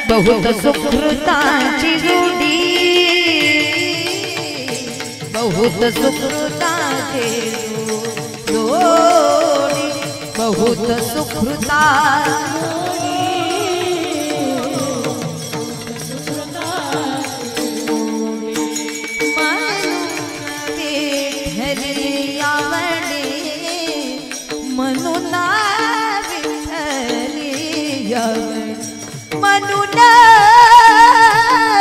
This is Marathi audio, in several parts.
बहुत सुकृताची जोडी, बहुत सुकृताची जोडी, बहुत सुकृता म्हणून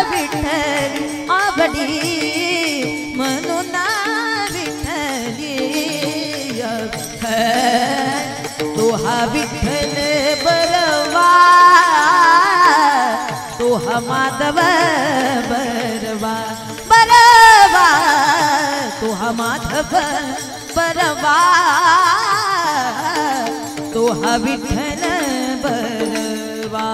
विठ्ठली आवडी, म्हणून विठ्ठली तो हा विठ्ठल बरवा, तो हा माधव बरवा, बरवा तो हा माधव बरवा, तो हा विठ्ठल बरवा.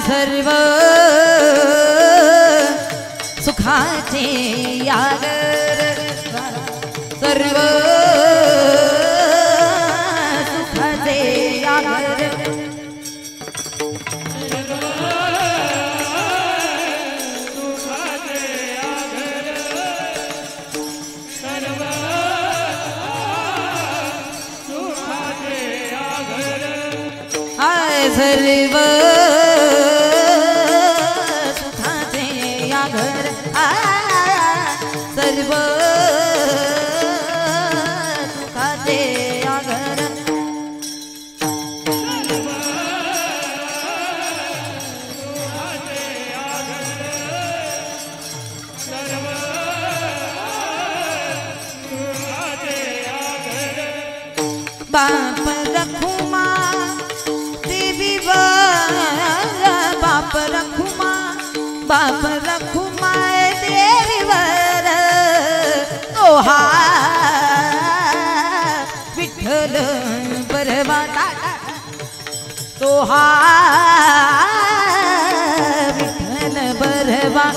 सर्व सुखाचे यागर, सर्व सुखाचे यागर, सर्व सर्व सुखाचे आगर, बाप रखुमा देवी बाप रखुमा, बाप रखुमा देवी वर, तोहा विठ्ठल बरवा, तोहा विठ्ठल बरवा.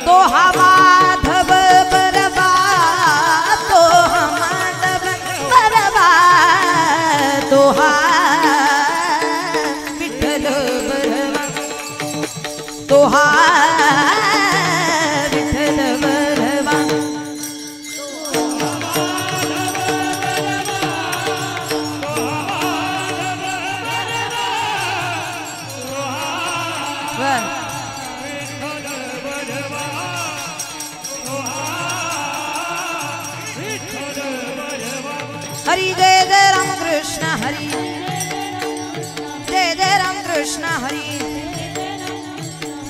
तो हा माधव बरवा, तो हा माधव बरवा, तो हा विठ्ठल बरवा, तो हा विठ्ठल बरवा. हरि जय जय राम कृष्ण हरि, जय जय राम कृष्ण हरि,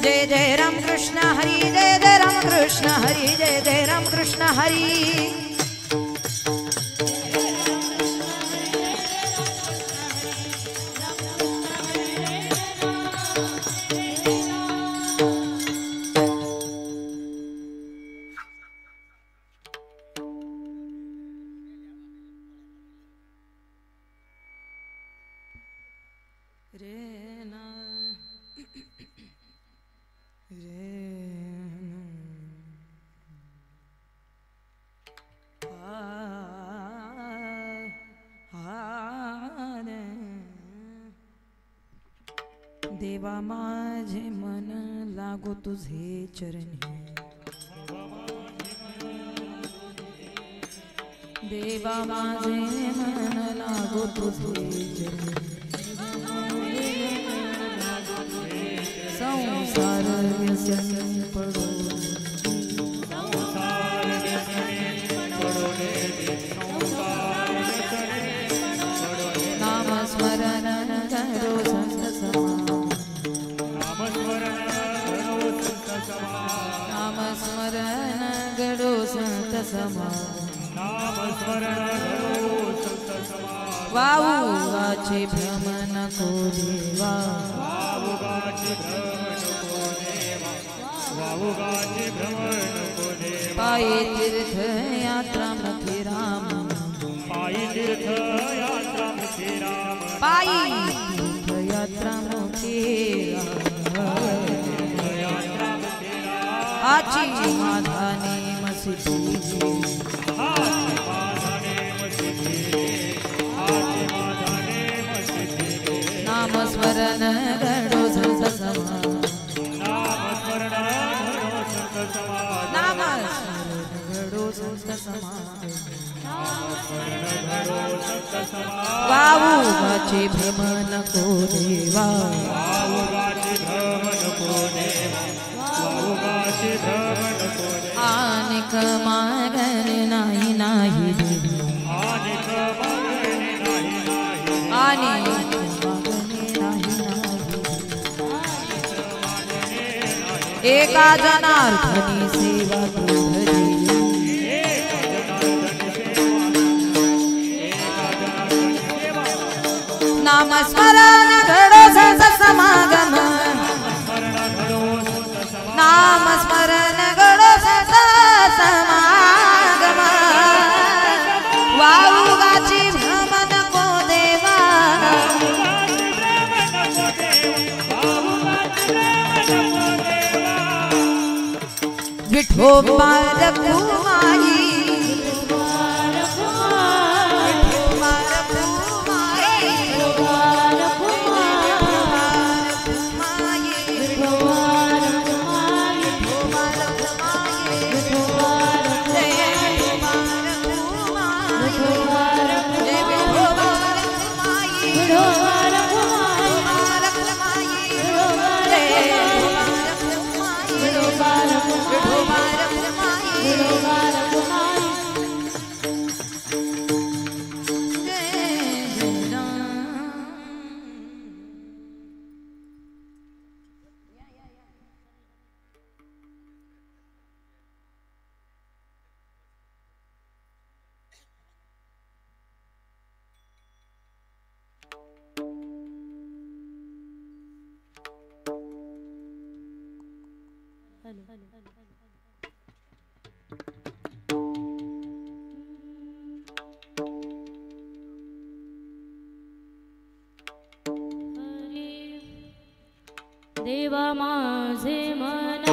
जय जय राम कृष्ण हरि, जय जय राम कृष्ण हरि, जय जय राम कृष्ण हरि. देवा माझे मन लागो तुझे चरणी देवा माझे मन लागो तुझे चरणी संसार व्यसनी पडो नाम स्मरण करो संत समा नाम स्मरण करो संत समा वाऊगाचे भ्रम नको देवा पायी तीर्थ यात्रा मथे राम पायी तीर्थ यात्रा मथे आची माधाने मसिद्धी नाम स्मरण घडो संत समा नाम स्मरण घडो संत समा वाऊगाचे भ्रम नको देवा आनिक मागणे नाही नाही आनिक एका जनार्दनी सेवा तुझी नाम स्मरण घडो संत समागम नाम स्मरण घडो संत समागम वाऊगाची भ्रम नको देवा विठोबा रखुमाई देवा माझे मन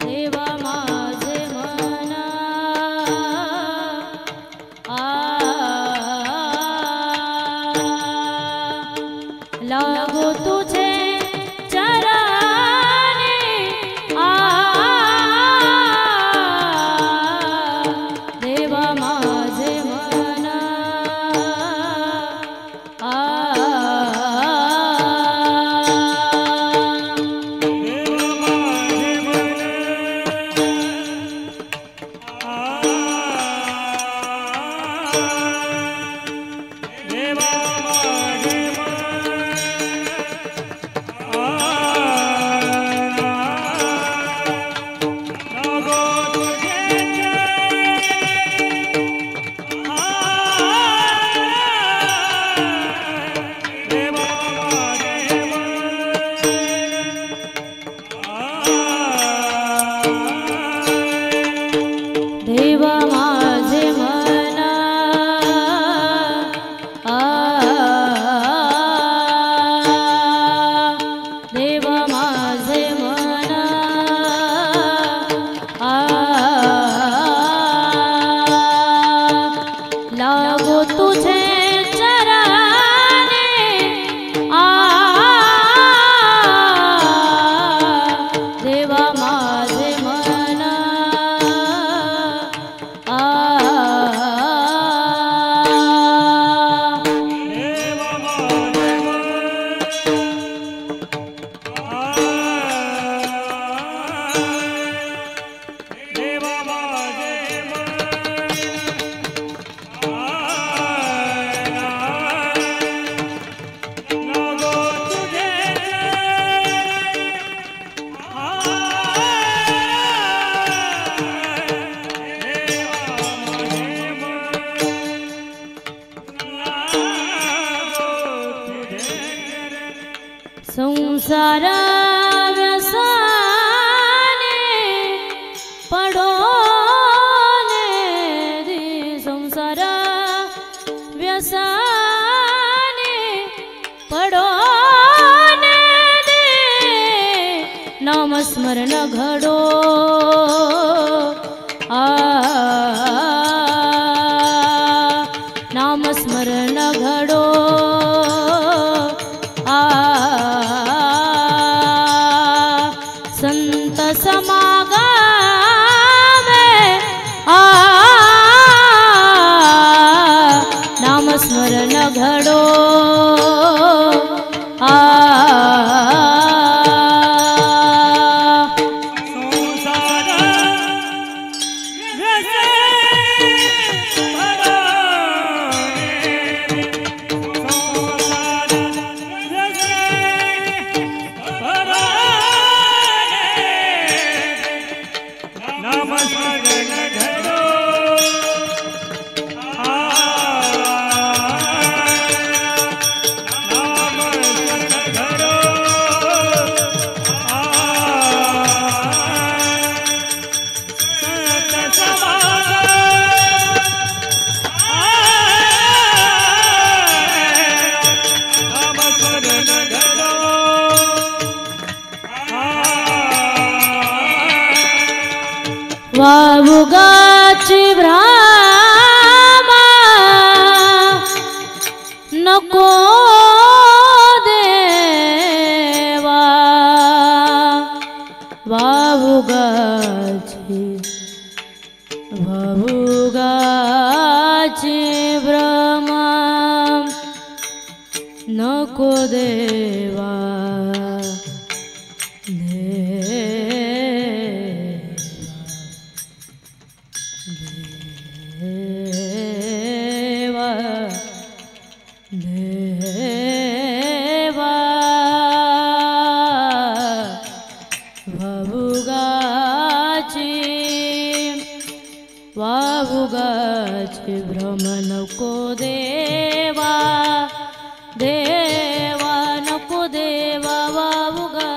देवा माझे मन लागो तुझे चरणी देवा माझे मन संसार व्यसने पडो ने दे संसार व्यसने पडो ने दे नामस्मरण घडो नामस्मरण घडो संत समागमे नामस्मरण घडो वावुगाची भ्रामा नको देवा वावुगाची भ्रामा नको देवा वावुगाची भ्रम नको देवा देवा नको देवा वावुगा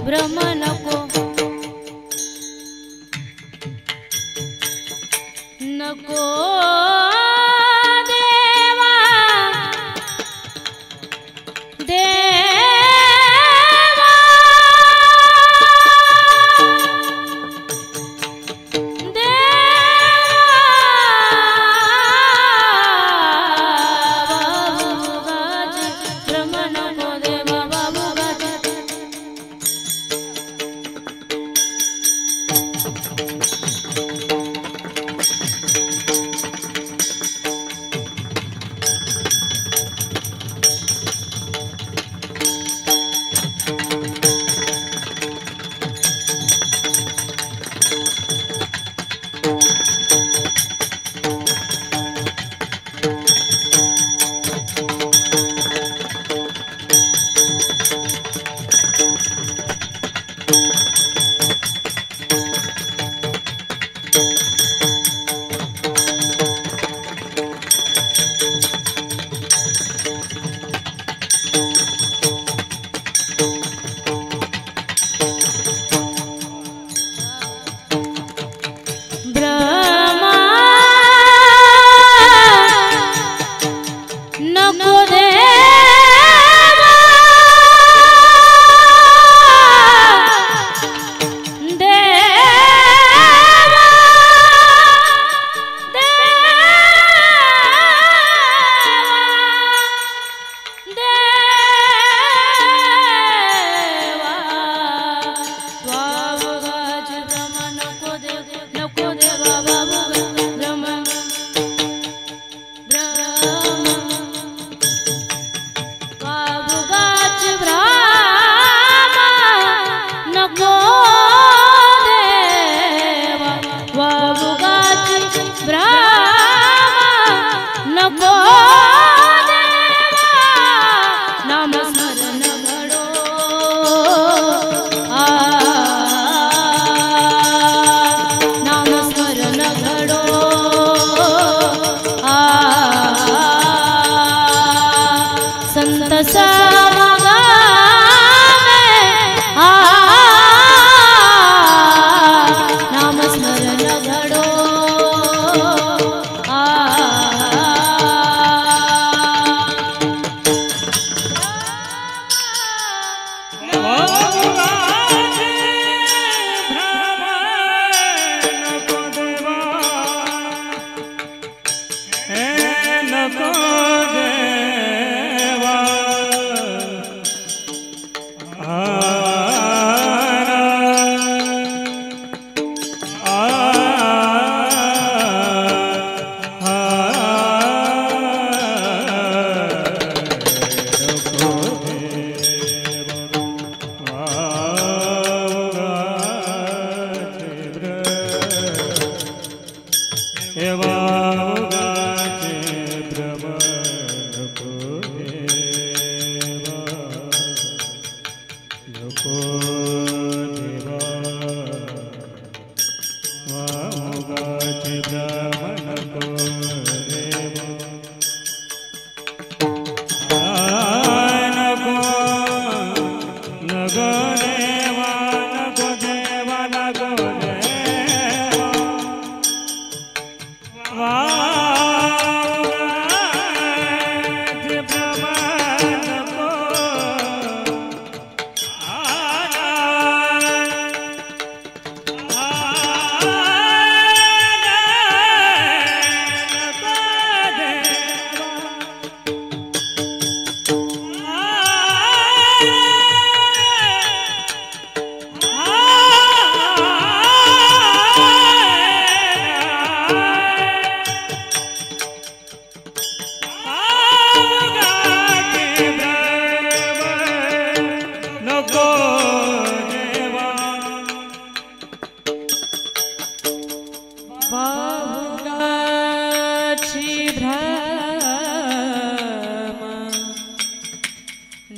भ्रम नको नको देवा देवा संत समागमे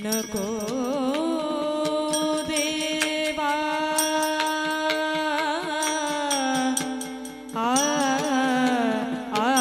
नको देवा आ आ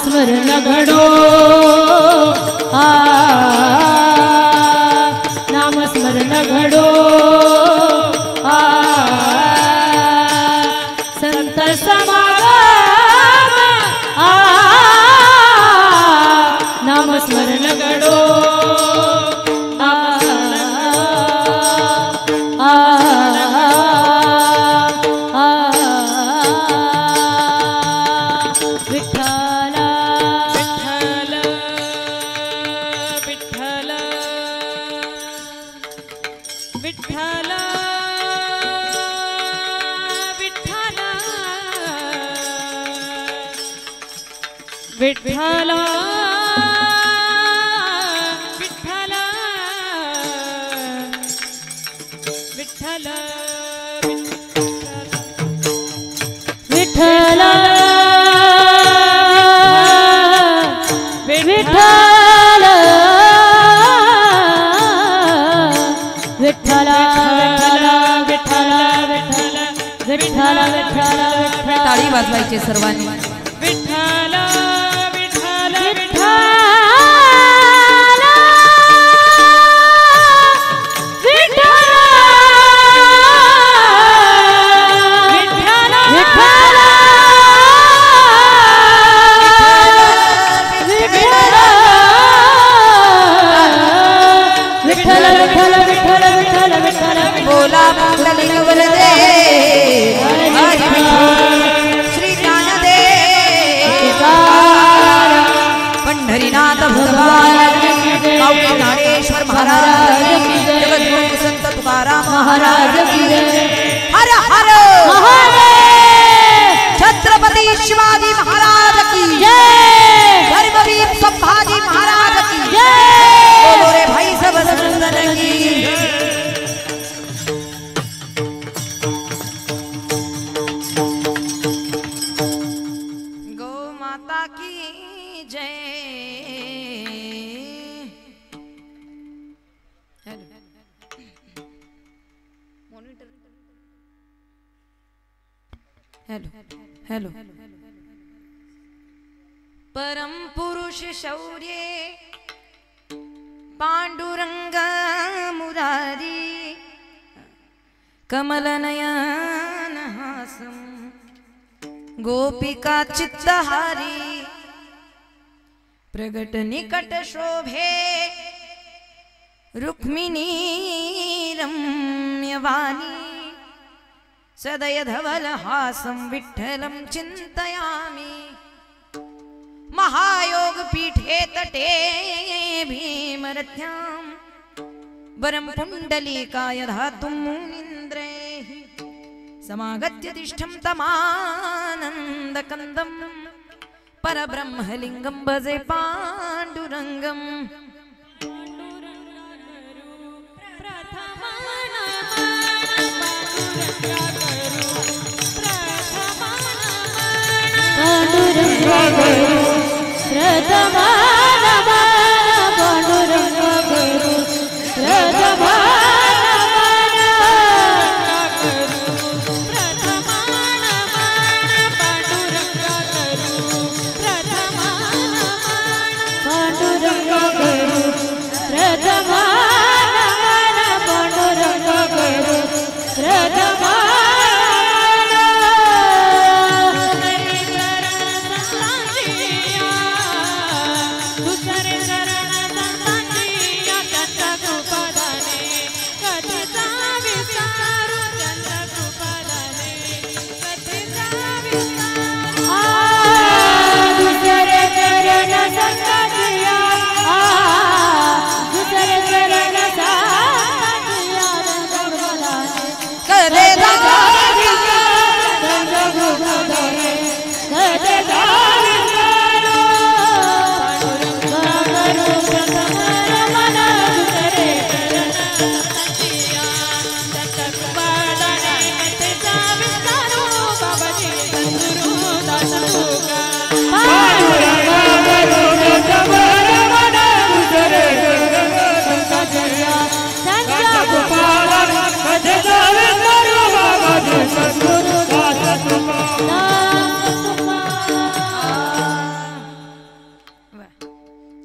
स्मरण घडो नाम स्मरण घडो संत समागम नाम स्मरण घडो विठ्ठल विठ्ठल विठ्ठल विठ्ठल विठ्ठल विठ्ठल विठ्ठल विठ्ठल विठ्ठल ताळी वाजवायची सर्वांनी विठ्ठल बोला पुंडलिक वरदे श्री ज्ञानदेव पंढरीनाथ भगवान ज्ञानेश्वर महाराज जगद्गुरु संत तुकाराम महाराज की हर हर छत्रपति शिवाजी महाराज की जय धर्मवीर संभाजी महाराज की जय बोलो रे भाई सब संतन की हेलो परम पुरुष शौर्य पांडुरंग मुरारी कमल नयन हासम गोपिका चित्तहारी प्रगट निकट शोभे रुक्मिणी रम्यवाणी सदय धवल हासं विठ्ठलं चिन्तयामि महायोग पीठे तटे भीमरथ्यां वरं पुण्डलीकाय धातुं मुनीन्द्रैः समागत्य तिष्ठं तमानन्दकन्दं परब्रह्मलिङ्गं भजे पाण्डुरङ्गम्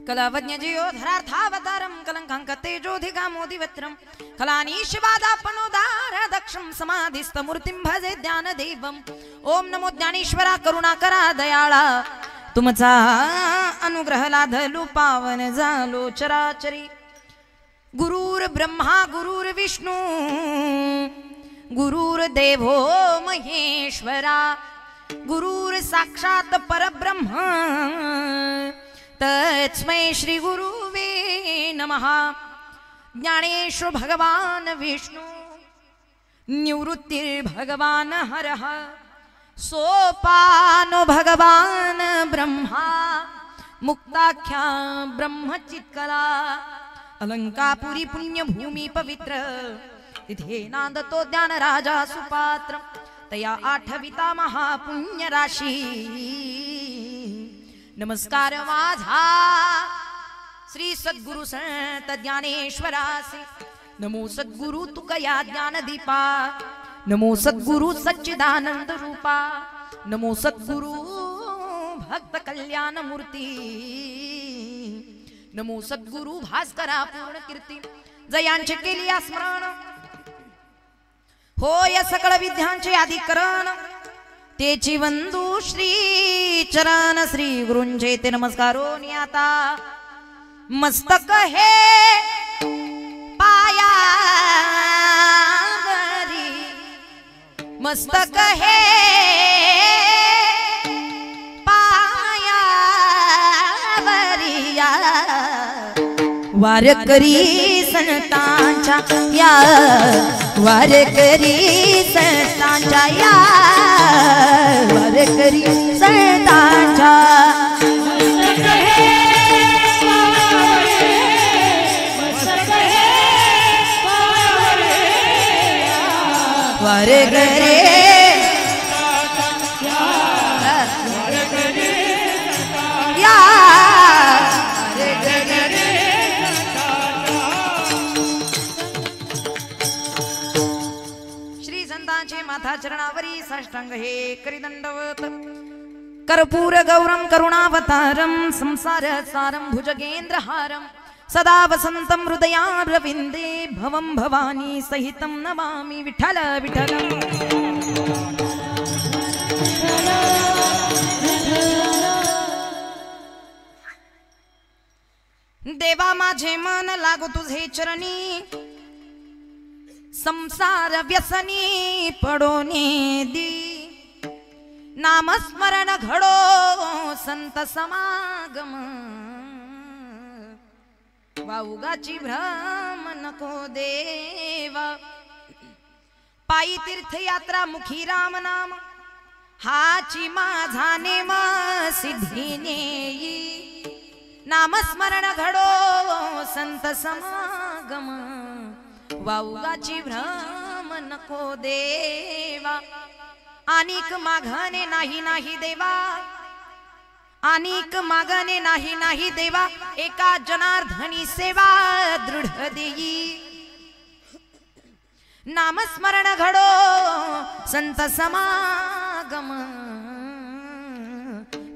कलावज्ञजयोधरार्थावतारं कलङ्काङ्कतेजोधिकामोदिवत्रं कलानीशवादापनोदारदक्षं समाधिस्थमूर्तिं भजे ज्ञानदेवम् ओम नमो ज्ञानेश्वरा करुणाकरा दयाळा तुमचा अनुग्रह लाधलो पावन झालो चराचरी गुरुर ब्रह्मा गुरुर विष्णू गुरुर देवो महेश्वरा गुरुर साक्षात परब्रह्म तस्मै श्री गुरुवे नमः ज्ञानेश्वर भगवान विष्णु निवृत्तिर भगवान हरः सोपानो भगवान ब्रह्मा मुक्ताख्या ब्रह्मचित्कला अलंकापुरी पुण्य भूमि पवित्र तिथे नांदतो ज्ञान राजा सुपात्र तया आठविता महापुण्य राशी नमस्कार माझा श्री सद्गुरु संत ज्ञानेश्वरासी नमो सद्गुरु तुकया ज्ञान दीपा नमो सद्गुरु सच्चिदानंद रूपा नमो सद्गुरु भक्त कल्याण मूर्ती नमो सद्गुरु भास्करा पूर्ण कीर्ती जयांचे केली स्मरण हो या सकळ विद्यांचे आदिकरण तेची वंदू श्री चरण श्री गुरुंचे ते नमस्कारो नियाता मस्तक हे पायावरी मस्तक हे पायावरिया वारकरी संतांच्या या वारकरी संतांच्या या वारकरी संतांच्या वारकरी या माथा चरणावरी साष्टांग हे करी दंडवत कर्पूर गौरम करुणावतारम संसार सारम भुजगेंद्रहारम सदा वसंतम हृदयारविंदे भवं भवानी सहितं नमामि विठ्ठल विठ्ठल देवा माझे मन लागो तुझे चरणी संसार व्यसनी पडोनी दी नामस्मरण घडो संत समागम वाऊगाची भ्रमण नको देव पायी तीर्थयात्रा मुखी राम नाम हाची माझा नेम सिद्धीने नामस्मरण घडो संत समागम वाऊगाची भ्रम नको देवा अनेक मागणे नाही नाही देवा अनेक मागणे नाही नाही देवा एका जनार्दनी सेवा दृढ देई नामस्मरण घडो संत समागम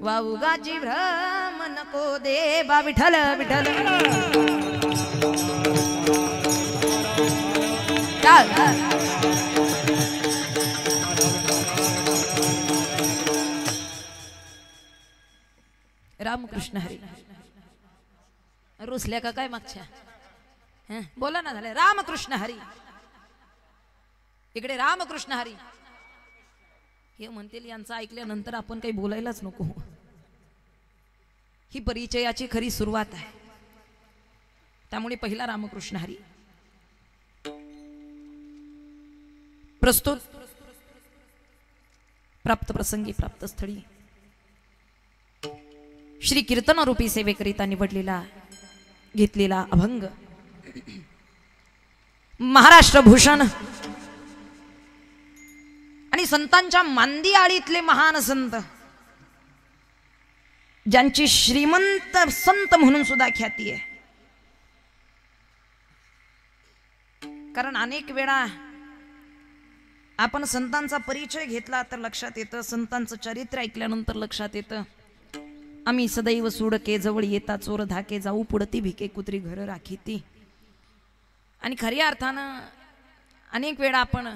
वाऊगाची भ्रम नको देवा विठ्ठल विठ्ठल रामकृष्ण हरी रुसल्या का काय मागच्या बोला ना झाले रामकृष्ण हरी इकडे रामकृष्ण हरी हे म्हणतील यांचं ऐकल्यानंतर आपण काही बोलायलाच नको ही परिचयाची खरी सुरुवात आहे त्यामुळे पहिला रामकृष्ण हरी प्रस्तुत प्राप्त प्रसंगी प्राप्त स्थळी श्री कीर्तन रूपी सेवेकरिता निवडलेला घेतलेला अभंग महाराष्ट्र भूषण आणि संतांच्या मांदी आळीतले महान संत ज्यांची श्रीमंत संत म्हणून सुद्धा ख्याती आहे कारण अनेक वेळा आपण संतांचा परिचय घेतला तर लक्षात येतं संतांचं चरित्र ऐकल्यानंतर लक्षात येतं आम्ही सदैव सुडके जवळ येता चोर धाके जाऊ पुढती भिके कुत्री घर राखीती आणि खऱ्या अर्थानं अनेक वेळा आपण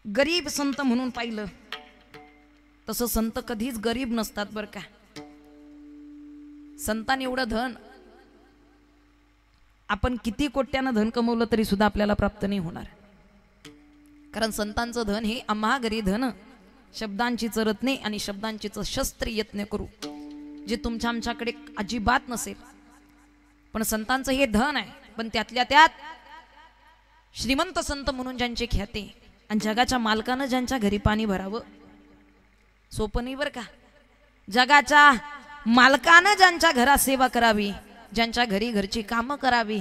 गरीब संत म्हणून पाहिलं तसं संत कधीच गरीब नसतात बरं का संतांनी एवढं धन आपण किती कोट्यानं धन कमवलं तरी सुद्धा आपल्याला प्राप्त नाही होणार कारण संतांचं धन हे अमाघरी धन शब्दांची चरत नाही आणि शब्दांची शस्त्र यत्न करू जे तुमच्या आमच्याकडे अजिबात नसेल पण संतांचं हे धन आहे पण त्यातल्या त्यात श्रीमंत संत म्हणून ज्यांचे ख्याते आणि जगाच्या मालकानं ज्यांच्या घरी पाणी भरावं सोपं नाही बरं का जगाच्या मालकानं ज्यांच्या घरात सेवा करावी ज्यांच्या घरी घरची कामं करावी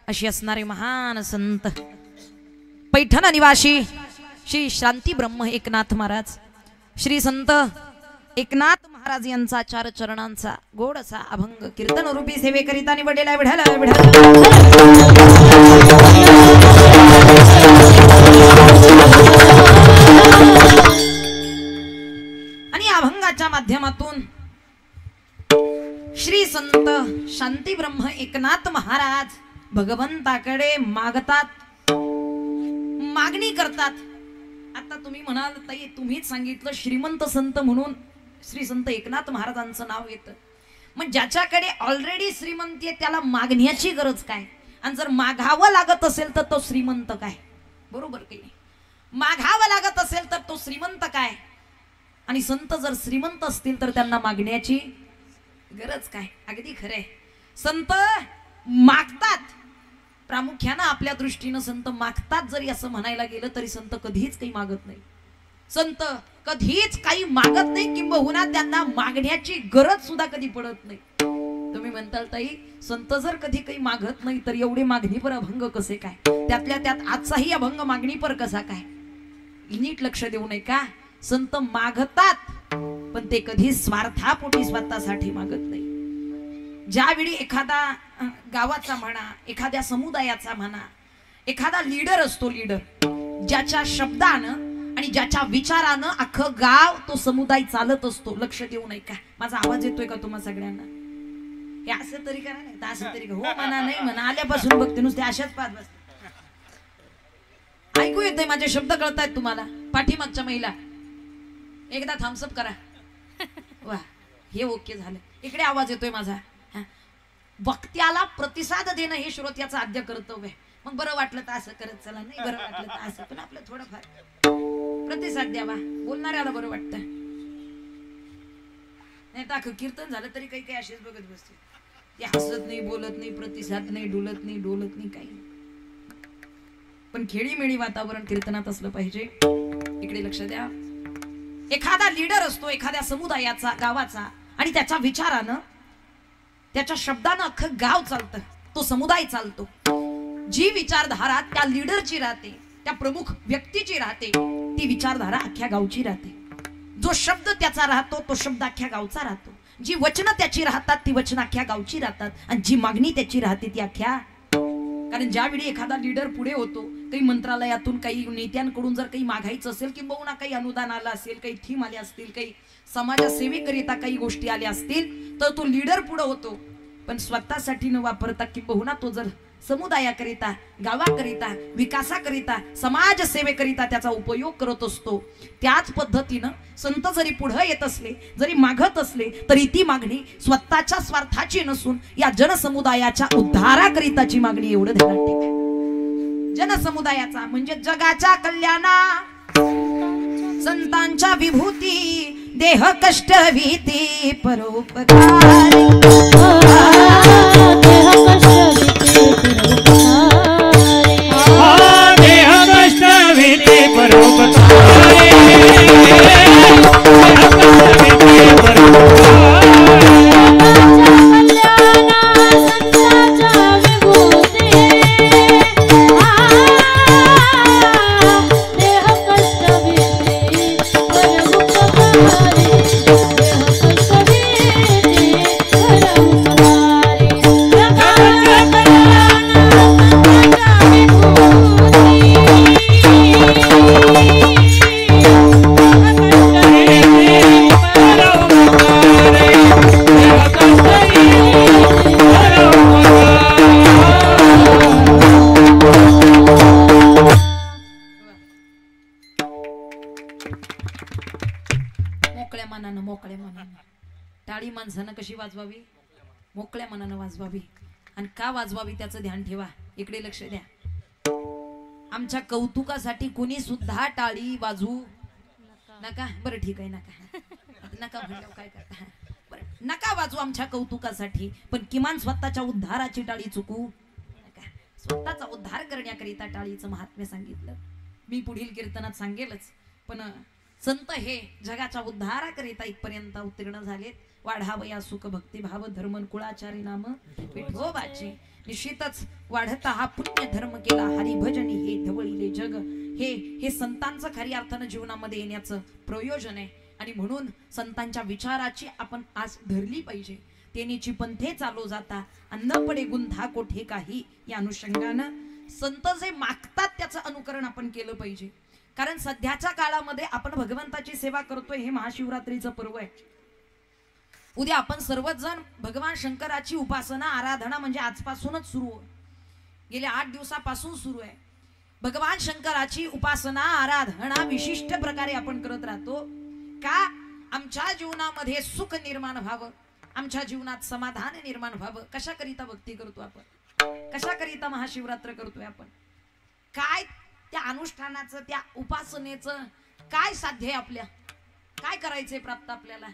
अशी असणारे महान संत पैठण निवासी श्री शांती ब्रह्म एकनाथ महाराज श्री संत एकनाथ महाराज यांचा चार चरणांचा गोड असा अभंग कीर्तन रूपी सेवेकरिता निवडलेला विठ्ठल विठ्ठल आणि अभंगाच्या माध्यमातून श्री संत शांती ब्रह्म एकनाथ महाराज भगवंताकडे मागतात मागणी करतात आता तुम्ही म्हणाल ताई तुम्हीच सांगितलं श्रीमंत संत म्हणून श्री संत एकनाथ महाराजांचं नाव येतं मग ज्याच्याकडे ऑलरेडी श्रीमंती आहे त्याला मागण्याची गरज काय आणि जर मागावं लागत असेल तर तो श्रीमंत काय बरोबर की नाही मागावं लागत असेल तर तो श्रीमंत काय आणि संत जर श्रीमंत असतील तर त्यांना मागण्याची गरज काय अगदी खरंय संत मागतात प्रामुख्यानं आपल्या दृष्टीनं संत मागतात जरी असं म्हणायला गेलं तरी संत कधीच काही मागत नाही संत कधीच काही मागत नाही किंबहुना त्यांना मागण्याची गरज सुद्धा कधी पडत नाही तुम्ही म्हणताल ताई संत जर कधी काही मागत नाही तर एवढे मागणीपर अभंग कसे काय त्यातल्या त्यात आजचाही अभंग मागणीपर कसा काय नीट लक्ष देऊ नये का संत मागतात पण ते कधी स्वार्थापोटी स्वतःसाठी मागत नाही ज्यावेळी एखादा गावाचा म्हणा एखाद्या समुदायाचा म्हणा एखादा लीडर असतो लीडर ज्याच्या शब्दानं आणि ज्याच्या विचारानं अख्खं गाव तो समुदाय चालत असतो लक्ष देऊ नये का माझा आवाज येतोय का तुम्हा सगळ्यांना हे असं तरी करा नाही तर असं तरी हो म्हणा नाही म्हणा आल्यापासून बघते नुसते अशाच पाहत बसते ऐकू येते माझे शब्द कळतायत तुम्हाला पाठीमागच्या महिला एकदा थम्सअप करा वा हे ओके झालं इकडे आवाज येतोय माझा वक्त्याला प्रतिसाद देणं हे श्रोत्याचं आद्य कर्तव्य आहे मग बरं वाटलं तर असं करत चला नाही बरं वाटलं तर असं पण आपलं थोडंफार प्रतिसाद द्यावा बोलणाऱ्याला बरं वाटतं नाही तर कीर्तन झालं तरी काही काही असेच बघत बसते ते हसत नाही, बोलत नाही, प्रतिसाद नाही, डुलत नाही, डोलत नाही, काही. पण खेळीमेळी वातावरण कीर्तनात असलं पाहिजे. इकडे लक्ष द्या. एखादा लीडर असतो एखाद्या समुदायाचा, गावाचा, आणि त्याच्या विचारानं, त्याच्या शब्दानं अख्खं गाव चालतं, तो समुदाय चालतो. जी विचारधारा त्या लीडरची राहते, त्या प्रमुख व्यक्तीची राहते, ती विचारधारा अख्ख्या गावची राहते. जो शब्द त्याचा राहतो तो शब्द अख्ख्या गावचा राहतो. जी वचनं त्याची राहतात ती वचनं अख्ख्या गावची राहतात. आणि जी मागणी त्याची राहते ती अख्ख्या. कारण ज्यावेळी एखादा लीडर पुढे होतो, काही मंत्रालयातून काही नेत्यांकडून जर काही मागायचं असेल, किंबहुना काही अनुदान आलं असेल, काही थीम आले असतील, काही समाजसेवेकरिता काही गोष्टी आल्या असतील, तर तो लीडर पुढे होतो. पण स्वतःसाठी न वापरता किंबहुना तो जर समुदायाकरिता, गावाकरिता, विकासाकरिता, समाजसेवेकरिता त्याचा उपयोग करत असतो. त्याच पद्धतीनं संत जरी पुढे येत असले, जरी मागत असले, तरी ती मागणी स्वतःच्या स्वार्थाची नसून या जनसमुदायाच्या उद्धाराकरिताची मागणी. एवढं ध्यानात ठेवा. जनसमुदायाचा म्हणजे जगाच्या कल्याणा, संतांच्या विभूती, देह कष्ट भीती परोपकारी. मोकळ्या मनानं टाळी माणसानं कशी वाजवावी? मोकळ्या मनानं वाजवावी. आणि का वाजवावी त्याचं ध्यान ठेवा. इकडे लक्ष द्या. आमच्या कौतुकासाठी कोणी सुद्धा टाळी वाजवू नका. बरं ठीक आहे, नका नका म्हणलं काय करता. बरं नका वाजवू आमच्या कौतुकासाठी, पण किमान स्वतःच्या उद्धाराची टाळी चुकू नका. स्वतःचा उद्धार करण्याकरिता टाळीचं महात्म्य सांगितलं मी पुढील कीर्तनात सांगेलच. पण संत हे जगाच्या उद्धाराकरिता इथपर्यंत उत्तीर्ण झालेत. वाढावया सुख भक्ती भाव धर्म कुळाचारी नाम विठोबाचे. निश्चितच वाढता हा पुण्य धर्म केला हरिभजनी हे धवळीले जग. हे संतांचं खऱ्या अर्थानं जीवनामध्ये येण्याचं प्रयोजन आहे. आणि म्हणून संतांच्या विचाराची आपण आज धरली पाहिजे. तेनीची पंथे चालू जाता अन्न पडे गुंधा कोठे काही. या अनुषंगानं संत जे मागतात त्याचं अनुकरण आपण केलं पाहिजे. कारण सध्याच्या काळामध्ये आपण भगवंताची सेवा करतोय. हे महाशिवरात्रीचं पर्व आहे. उद्या आपण सर्वच जण भगवान शंकराची उपासना आराधना म्हणजे आजपासूनच सुरू आहे. गेल्या 8 दिवसापासून सुरू आहे. भगवान शंकराची उपासना आराधना विशिष्ट प्रकारे आपण करत राहतो. का? आमच्या जीवनामध्ये सुख निर्माण व्हावं, आमच्या जीवनात समाधान निर्माण व्हावं. कशाकरिता भक्ती करतो आपण? कशाकरिता महाशिवरात्र करतोय आपण? काय त्या अनुष्ठानाचं, त्या उपासनेचं काय साध्य आहे? आपल्या काय करायचंय प्राप्त आपल्याला?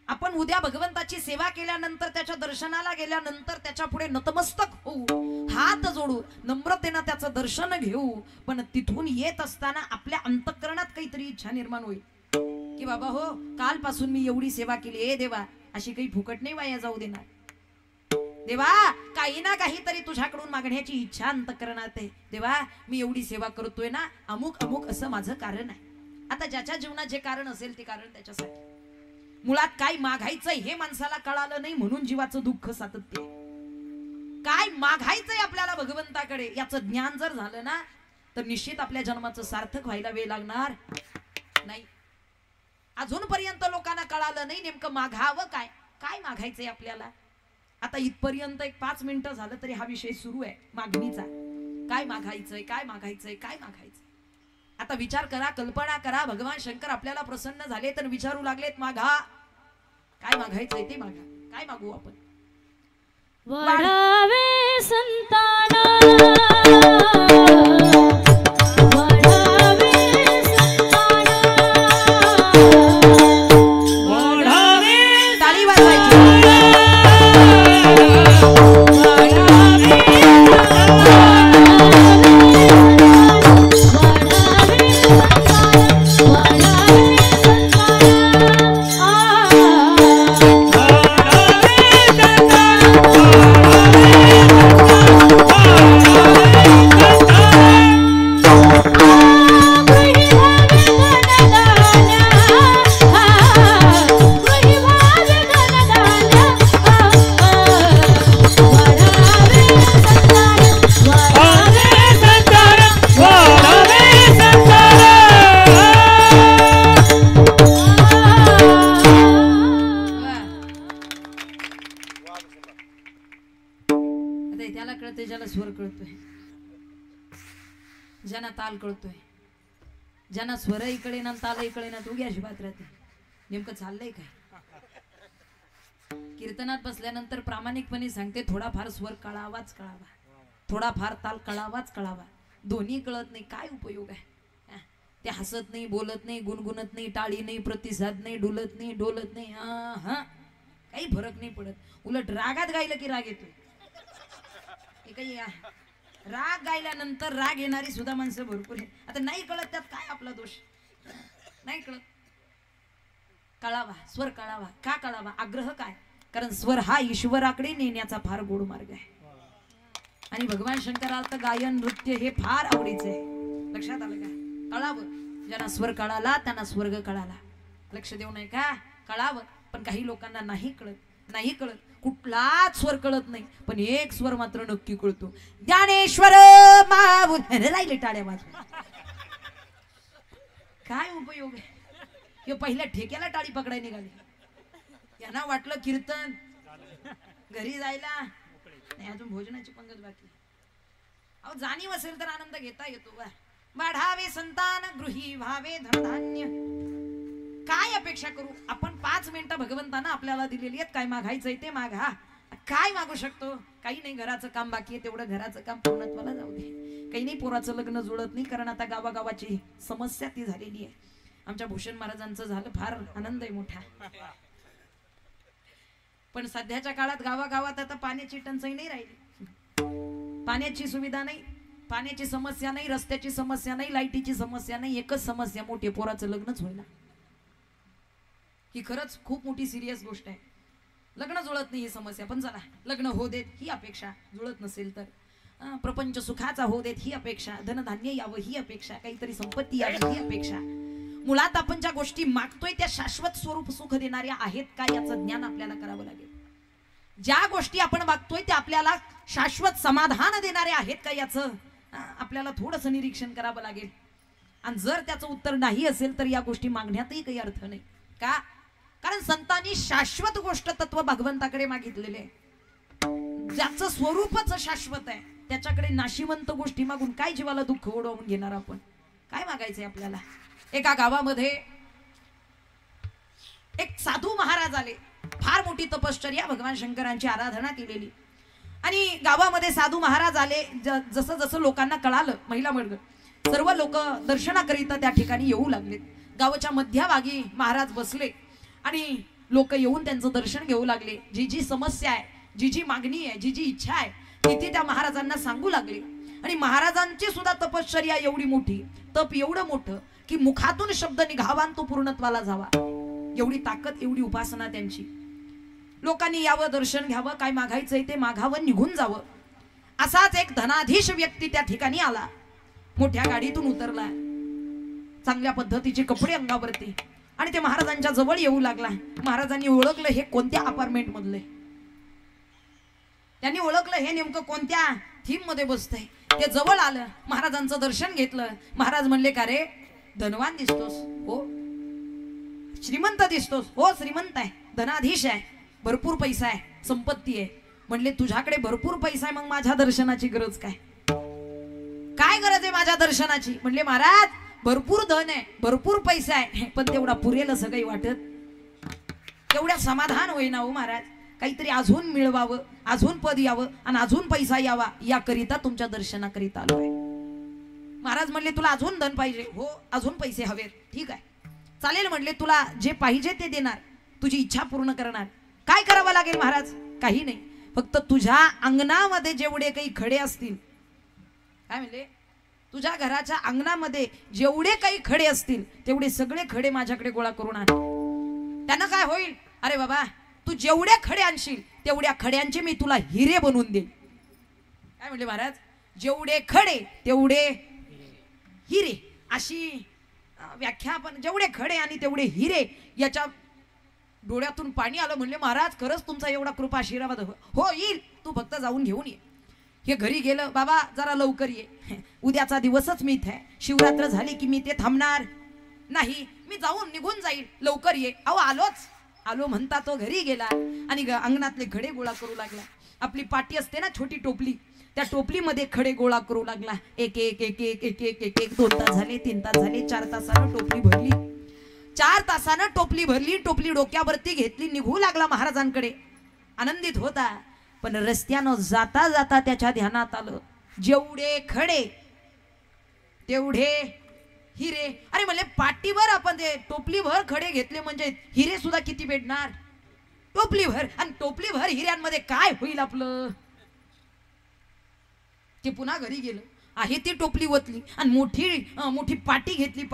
आपण उद्या भगवंताची सेवा केल्यानंतर, त्याच्या दर्शनाला गेल्यानंतर त्याच्या पुढे नतमस्तक होऊ, हात जोडू, नम्रतेनं त्याचं दर्शन घेऊ. पण तिथून येत असताना आपल्या अंतःकरणात काहीतरी इच्छा निर्माण होईल की बाबा हो, कालपासून मी एवढी सेवा केली, ए देवा अशी काही फुकट नाही वाया जाऊ देणार. देवा काही ना काहीतरी तुझ्याकडून मागण्याची इच्छा अंतःकरणात आहे. देवा मी एवढी सेवा करतोय ना, अमुक अमुक असं माझं कारण आहे. आता ज्याच्या जीवनात जे कारण असेल ते कारण त्याच्यासाठी. मुळात काय मागायचंय हे माणसाला कळालं नाही म्हणून जीवाचं दुःख सातत्य. काय मागायचंय आपल्याला भगवंताकडे याचं ज्ञान जर झालं ना, तर निश्चित आपल्या जन्माचं सार्थक व्हायला वेळ लागणार नाही. अजूनपर्यंत लोकांना कळालं नाही नेमकं मागावं काय, काय मागायचंय आपल्याला. आता इथपर्यंत एक 5 मिनिटं झालं तरी हा विषय सुरू आहे मागणीचा. काय मागायचंय, काय मागायचंय, काय मागायचंय. आता विचार करा, कल्पना करा, भगवान शंकर आपल्याला प्रसन्न झाले तर विचारू लागलेत मागा. काय मागायचंय ते मागा. काय मागू आपण? वाढावे संताना, टाळी वाजवायची. स्वर कळतोय, ज्यांना ताल कळतोय, ज्यांना स्वरही कळेना तालही कळेना दोघी अशी बात राहते. नेमकं चाललंय काय? कीर्तनात बसल्यानंतर प्रामाणिकपणे सांगते, थोडाफार स्वर कळावाच कळावा, थोडाफार ताल कळावाच कळावा. दोन्ही कळत नाही काय उपयोग आहे? ते हसत नाही, बोलत नाही, गुणगुणत नाही, टाळी नाही, प्रतिसाद नाही, डुलत नाही, डोलत नाही, हा काही फरक नाही पडत. उलट रागात गायलं की राग येतो. हे काही राग गायल्यानंतर राग येणारी सुद्धा माणसं भरपूर आहे. आता नाही कळत त्यात काय आपला दोष? नाही कळत. कळावा, स्वर कळावा. का कळावा? आग्रह काय? कारण स्वर हा ईश्वराकडे नेण्याचा फार गोड मार्ग आहे. आणि भगवान शंकराला तर गायन नृत्य हे फार आवडीचं आहे. लक्षात आलं का? कळावं. ज्यांना स्वर कळाला त्यांना स्वर्ग कळाला. लक्ष देऊ नये का? कळावं. पण काही लोकांना नाही कळत, नाही कळत, कुठलाच स्वर कळत नाही. पण एक स्वर मात्र नक्की कळतो, ज्ञानेश्वर माऊली. राहिले टाळ्या वाजवून. काय उपयोग आहे? हे पहिल्या ठेक्याला टाळी पकडाय निघाली. यांना वाटलं कीर्तन घरी जायला नाही, अजून भोजनाची पंगत बाकी. अहो जाणीव असेल तर आनंद घेता येतो. वाढावे संतान, गृही व्हावे धनधान्य. काय अपेक्षा करू आपण? 5 मिनिटं भगवंतानं आपल्याला दिलेली आहेत. काय मागायचंय ते मागा. काय मागू शकतो? काही नाही. घराचं काम बाकी आहे, तेवढं घराचं काम पूर्णत्वाला जाऊ दे. काही नाही. पोराचं लग्न जुळत नाही, कारण आता गावागावाची समस्या ती झालेली आहे. आमच्या भूषण महाराजांचं झालं, फार आनंद आहे मोठा. पण सध्याच्या काळात गावागावात आता पाण्याची टंचाई नाही राहिली. पाण्याची सुविधा नाही, पाण्याची समस्या नाही, रस्त्याची समस्या नाही, लाईटीची समस्या नाही. एकच समस्या मोठी, पोराचं लग्नच होईना. ही खरंच खूप मोठी सिरियस गोष्ट आहे. लग्न जुळत नाही ही समस्या. पण चला, लग्न हो देत ही अपेक्षा. जुळत नसेल तर प्रपंच सुखाचा हो देत ही अपेक्षा. धनधान्य यावं ही अपेक्षा. काहीतरी संपत्ती यावी ही अपेक्षा. मुळात आपण ज्या गोष्टी मागतोय त्या शाश्वत स्वरूप सुख देणाऱ्या आहेत का याचं ज्ञान आपल्याला करावं लागेल. ज्या गोष्टी आपण मागतोय त्या आपल्याला शाश्वत समाधान देणाऱ्या आहेत का याचं आपल्याला थोडंसं निरीक्षण करावं लागेल. आणि जर त्याचं उत्तर नाही असेल तर या गोष्टी मागण्यातही काही अर्थ नाही. का? कारण संतांनी शाश्वत गोष्ट तत्व भगवंताकडे मागितलेले आहे. ज्याचं स्वरूपच शाश्वत आहे त्याच्याकडे नाशिवंत गोष्टी मागून काय जीवाला दुःख ओढवून घेणार आपण? काय मागायचंय आपल्याला? एका गावामध्ये एक साधू महाराज आले. फार मोठी तपश्चर्या, भगवान शंकरांची आराधना केलेली. आणि गावामध्ये साधू महाराज आले. जसं जसं लोकांना कळालं, महिला वर्ग सर्व लोक दर्शनाकरिता त्या ठिकाणी येऊ लागलेत. गावाच्या मध्यभागी महाराज बसले आणि लोक येऊन त्यांचं दर्शन घेऊ लागले. जी जी समस्या आहे, जी जी मागणी आहे, जी जी इच्छा आहे ती त्या महाराजांना सांगू लागले. आणि महाराजांची सुद्धा तपश्चर्या एवढी मोठी, तप एवढं मोठं की मुखातून शब्द निघावा तो पूर्णत्वाला जावा, एवढी ताकद, एवढी उपासना त्यांची. लोकांनी यावं, दर्शन घ्यावं, काय मागायचंय ते मागावं, निघून जावं. असाच एक धनाधीश व्यक्ती त्या ठिकाणी आला. मोठ्या गाडीतून उतरला, चांगल्या पद्धतीचे कपडे अंगावरती, आणि ते महाराजांच्या जवळ येऊ लागला. महाराजांनी ओळखलं हे कोणत्या अपार्टमेंट मधले, त्यांनी ओळखलं हे नेमकं कोणत्या थीम मध्ये बसतंय. ते जवळ आलं, महाराजांचं दर्शन घेतलं. महाराज म्हणले, का रे धनवान दिसतोस? हो. श्रीमंत दिसतोस? हो श्रीमंत आहे, धनाधीश आहे, भरपूर पैसा आहे, संपत्ती आहे. म्हणले तुझ्याकडे भरपूर पैसा आहे, मग माझ्या दर्शनाची गरज काय? काय गरज आहे माझ्या दर्शनाची? म्हणले महाराज भरपूर धन आहे, भरपूर पैसा आहे, पण तेवढा पुरेल असं काही वाटत, तेवढ्या समाधान होईना हो महाराज. काहीतरी अजून मिळवावं, अजून पद यावं आणि अजून पैसा यावा, याकरिता तुमच्या दर्शनाकरिता आलोय. महाराज म्हणले तुला अजून धन पाहिजे? हो अजून पैसे हवेत. ठीक आहे चालेल. म्हणले तुला जे पाहिजे ते देणार, तुझी इच्छा पूर्ण करणार. काय करावं लागेल महाराज? काही नाही, फक्त तुझ्या अंगणामध्ये जेवढे काही खडे असतील, काय म्हणले, तुझ्या घराच्या अंगणामध्ये जेवढे काही खडे असतील तेवढे सगळे खडे माझ्याकडे गोळा करून आण. त्यानं काय होईल? अरे बाबा तू जेवढे खडे आणशील तेवढ्या खड्यांचे मी तुला हिरे बनवून देईन. काय म्हणले महाराज? जेवढे खडे तेवढे हिरे, अशी व्याख्या. आपण जेवढे खडे आणि तेवढे हिरे, याच्या डोळ्यातून पाणी आलं. म्हणले महाराज खरंच तुमचा एवढा कृपा आशीर्वाद हो येईल, तू फक्त जाऊन घेऊन ये. हे घरी गेलं. बाबा जरा लवकर ये, उद्याचा दिवसच मी इथे, शिवरात्र झाली की मी ते थांबणार नाही, मी जाऊन निघून जाईल, लवकर ये. अहो आलोच. आलो म्हणता तो घरी गेला आणि अंगणातले खडे गोळा करू लागला. आपली पाटी असते ना छोटी टोपली, त्या टोपलीमध्ये खडे गोळा करू लागला. एक एक एक एक एक एक एक एक 2 तास झाले, 3 तास झाले, 4 तासानं टोपली भरली. 4 तासानं टोपली भरली. टोपली डोक्यावरती घेतली, निघू लागला महाराजांकडे. आनंदित होता. पण रस्त्यानं जाता जाता त्याच्या ध्यानात आलं, जेवढे खडे तेवढे हिरे. अरे म्हणले पाटीभर आपण ते टोपलीभर खडे घेतले म्हणजे हिरे सुद्धा किती भेटणार? टोपलीभर. आणि टोपलीभर हिऱ्यांमध्ये काय होईल आपलं? ते पुन्हा घरी गेलं. आहे ती टोपली ओतली आणि मोठी पाटी घेतली.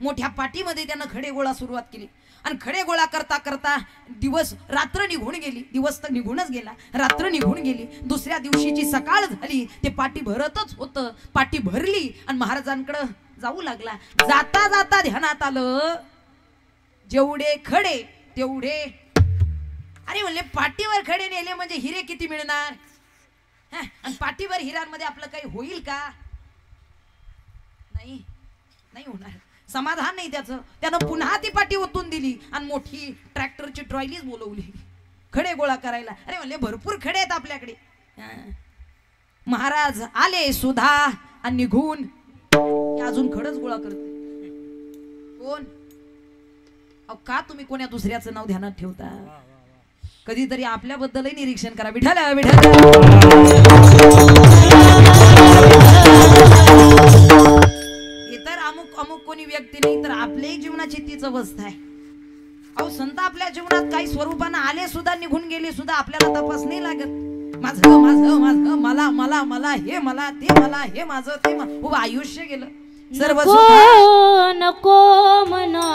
मोठ्या पाटीमध्ये त्यानं खडे गोळा सुरुवात केली. आणि खडे गोळा करता करता दिवस रात्र निघून गेली. दिवस तर निघूनच गेला, रात्र निघून गेली. दुसऱ्या दिवशीची सकाळ झाली. ते पाटी भरतच होतं. पाटी भरली आणि महाराजांकडं जाऊ लागला. जाता जाता ध्यानात आलं, जेवढे खडे तेवढे. अरे म्हणले पाटीवर खडे नेले म्हणजे हिरे किती मिळणार? आणि पाटीवर हिऱ्यांमध्ये आपलं काही होईल का? नाही, नाही होणार. समाधान नाही त्याचं. त्यानं पुन्हा ती पाटी ओतून दिली आणि मोठी ट्रॅक्टरची ट्रॉलीच बोलवली खडे गोळा करायला. अरे म्हणले भरपूर खडे आहेत आपल्याकडे. महाराज आले सुद्धा आणि निघून. अजून खडच गोळा करते कोण? का तुम्ही कोण्या दुसऱ्याचं नाव ध्यानात ठेवता? कधीतरी आपल्याबद्दलही निरीक्षण करा. विठ्ठल विठ्ठल. इतर अमुक कोणी व्यक्ती नाही तर आपल्याही जीवनाची तीच अवस्था आहे. अहो संत आपल्या जीवनात काही स्वरूपानं आले सुद्धा, निघून गेले सुद्धा, आपल्याला तपास नाही लागत. माझं माझं माझं, मला मला मला, हे मला ते मला, हे माझं ते माझं. आयुष्य गेलं सर्व. नको मना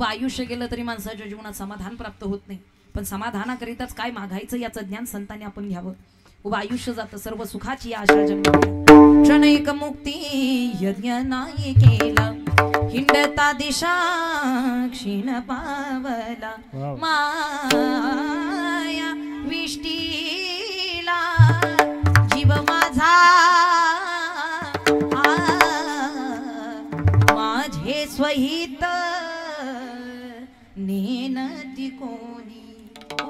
आयुष्य गेलं तरी माणसाच्या जीवनात समाधान प्राप्त होत नाही. पण समाधानाकरिताच काय मागायचं याचं ज्ञान संतांनी आपण घ्यावं. उभं आयुष्य जातं सर्व सुखाची आशा जन्म. क्षणिक मुक्ती यज्ञ नाही केला, हिंडता दिशा क्षीण पावला. माया विष्टीला जीव माझा माझे स्वहित नेनती कोणी.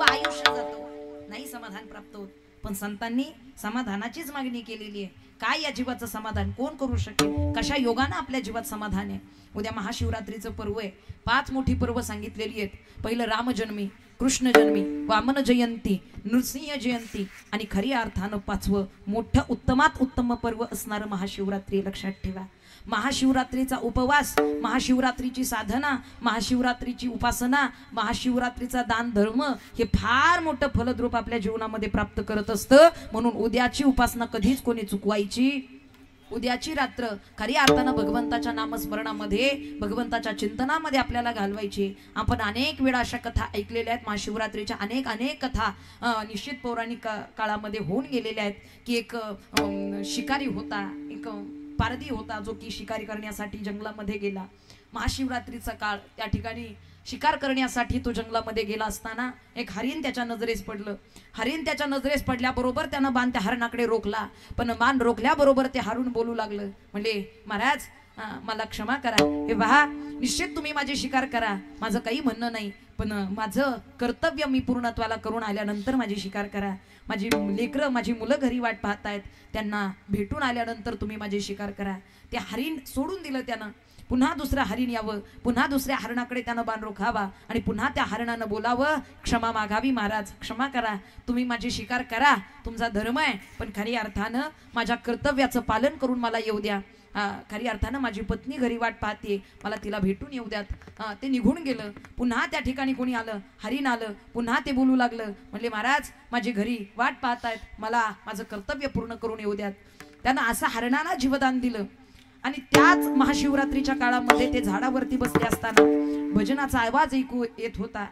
आयुष्य जातो नाही समाधान प्राप्त होत. पण संतांनी समाधानाचीच मागणी केलेली आहे. काय या जीवाचं समाधान कोण करू शकेल? कशा योगानं आपल्या जीवात समाधान आहे? उद्या महाशिवरात्रीचं पर्व आहे. 5 मोठी पर्व सांगितलेली आहेत. पहिलं रामजन्मी, कृष्ण जन्मी, वामन जयंती, नृसिंह जयंती आणि खऱ्या अर्थानं 5वं मोठं उत्तमात उत्तम पर्व असणारं महाशिवरात्री. लक्षात ठेवा. महाशिवरात्रीचा उपवास, महाशिवरात्रीची साधना, महाशिवरात्रीची उपासना, महाशिवरात्रीचा दान धर्म हे फार मोठं फलद्रूप आपल्या जीवनामध्ये प्राप्त करत असतं. म्हणून उद्याची उपासना कधीच कोणी चुकवायची उद्याची रात्र खरी अर्थानं भगवंताच्या नामस्मरणामध्ये भगवंताच्या चिंतनामध्ये आपल्याला घालवायची। आपण अनेक वेळा अशा कथा ऐकलेल्या आहेत, महाशिवरात्रीच्या अनेक अनेक कथा निश्चित पौराणिक काळामध्ये होऊन गेलेल्या आहेत की एक शिकारी होता, एक पारधी होता जो की शिकारी करण्यासाठी जंगलामध्ये गेला। महाशिवरात्रीचा काळ त्या ठिकाणी शिकार करण्यासाठी तो जंगलामध्ये गेला असताना एक हरिण त्याच्या नजरेस पडलं। हरिण त्याच्या नजरेस पडल्याबरोबर त्यानं बाण त्या हरणाकडे रोखला, पण बाण रोखल्याबरोबर ते हरण बोलू लागलं, म्हणले महाराज मला क्षमा करा, हे पहा निश्चित तुम्ही माझी शिकार करा, माझं काही म्हणणं नाही, पण माझं कर्तव्य मी पूर्णत्वाला करून आल्यानंतर माझी शिकार करा। माझी लेकरं माझी मुलं घरी वाट पाहतायत, त्यांना भेटून आल्यानंतर तुम्ही माझी शिकार करा। ते हरिण सोडून दिलं त्यानं। पुन्हा दुसरा हरिण यावं, पुन्हा दुसऱ्या हरणाकडे त्यानं बाण रोखावा आणि पुन्हा त्या हरणानं बोलावं, क्षमा मागावी, महाराज क्षमा करा, तुम्ही माझी शिकार करा, तुमचा धर्म आहे, पण खरी अर्थानं माझ्या कर्तव्याचं पालन करून मला येऊ द्या। खरी अर्थानं माझी पत्नी घरी वाट पाहते, मला तिला भेटून येऊ द्यात। ते निघून गेलं। पुन्हा त्या ठिकाणी कोणी आलं, हरिण आलं, पुन्हा ते बोलू लागलं, म्हणले महाराज माझी घरी वाट पाहतायत, मला माझं कर्तव्य पूर्ण करून येऊ द्यात। त्यानं असं हरणाला जीवदान दिलं। आणि त्याच महाशिवरात्रीच्या काळामध्ये ते झाडावरती बसले असताना भजनाचा आवाज ऐकू येत होता,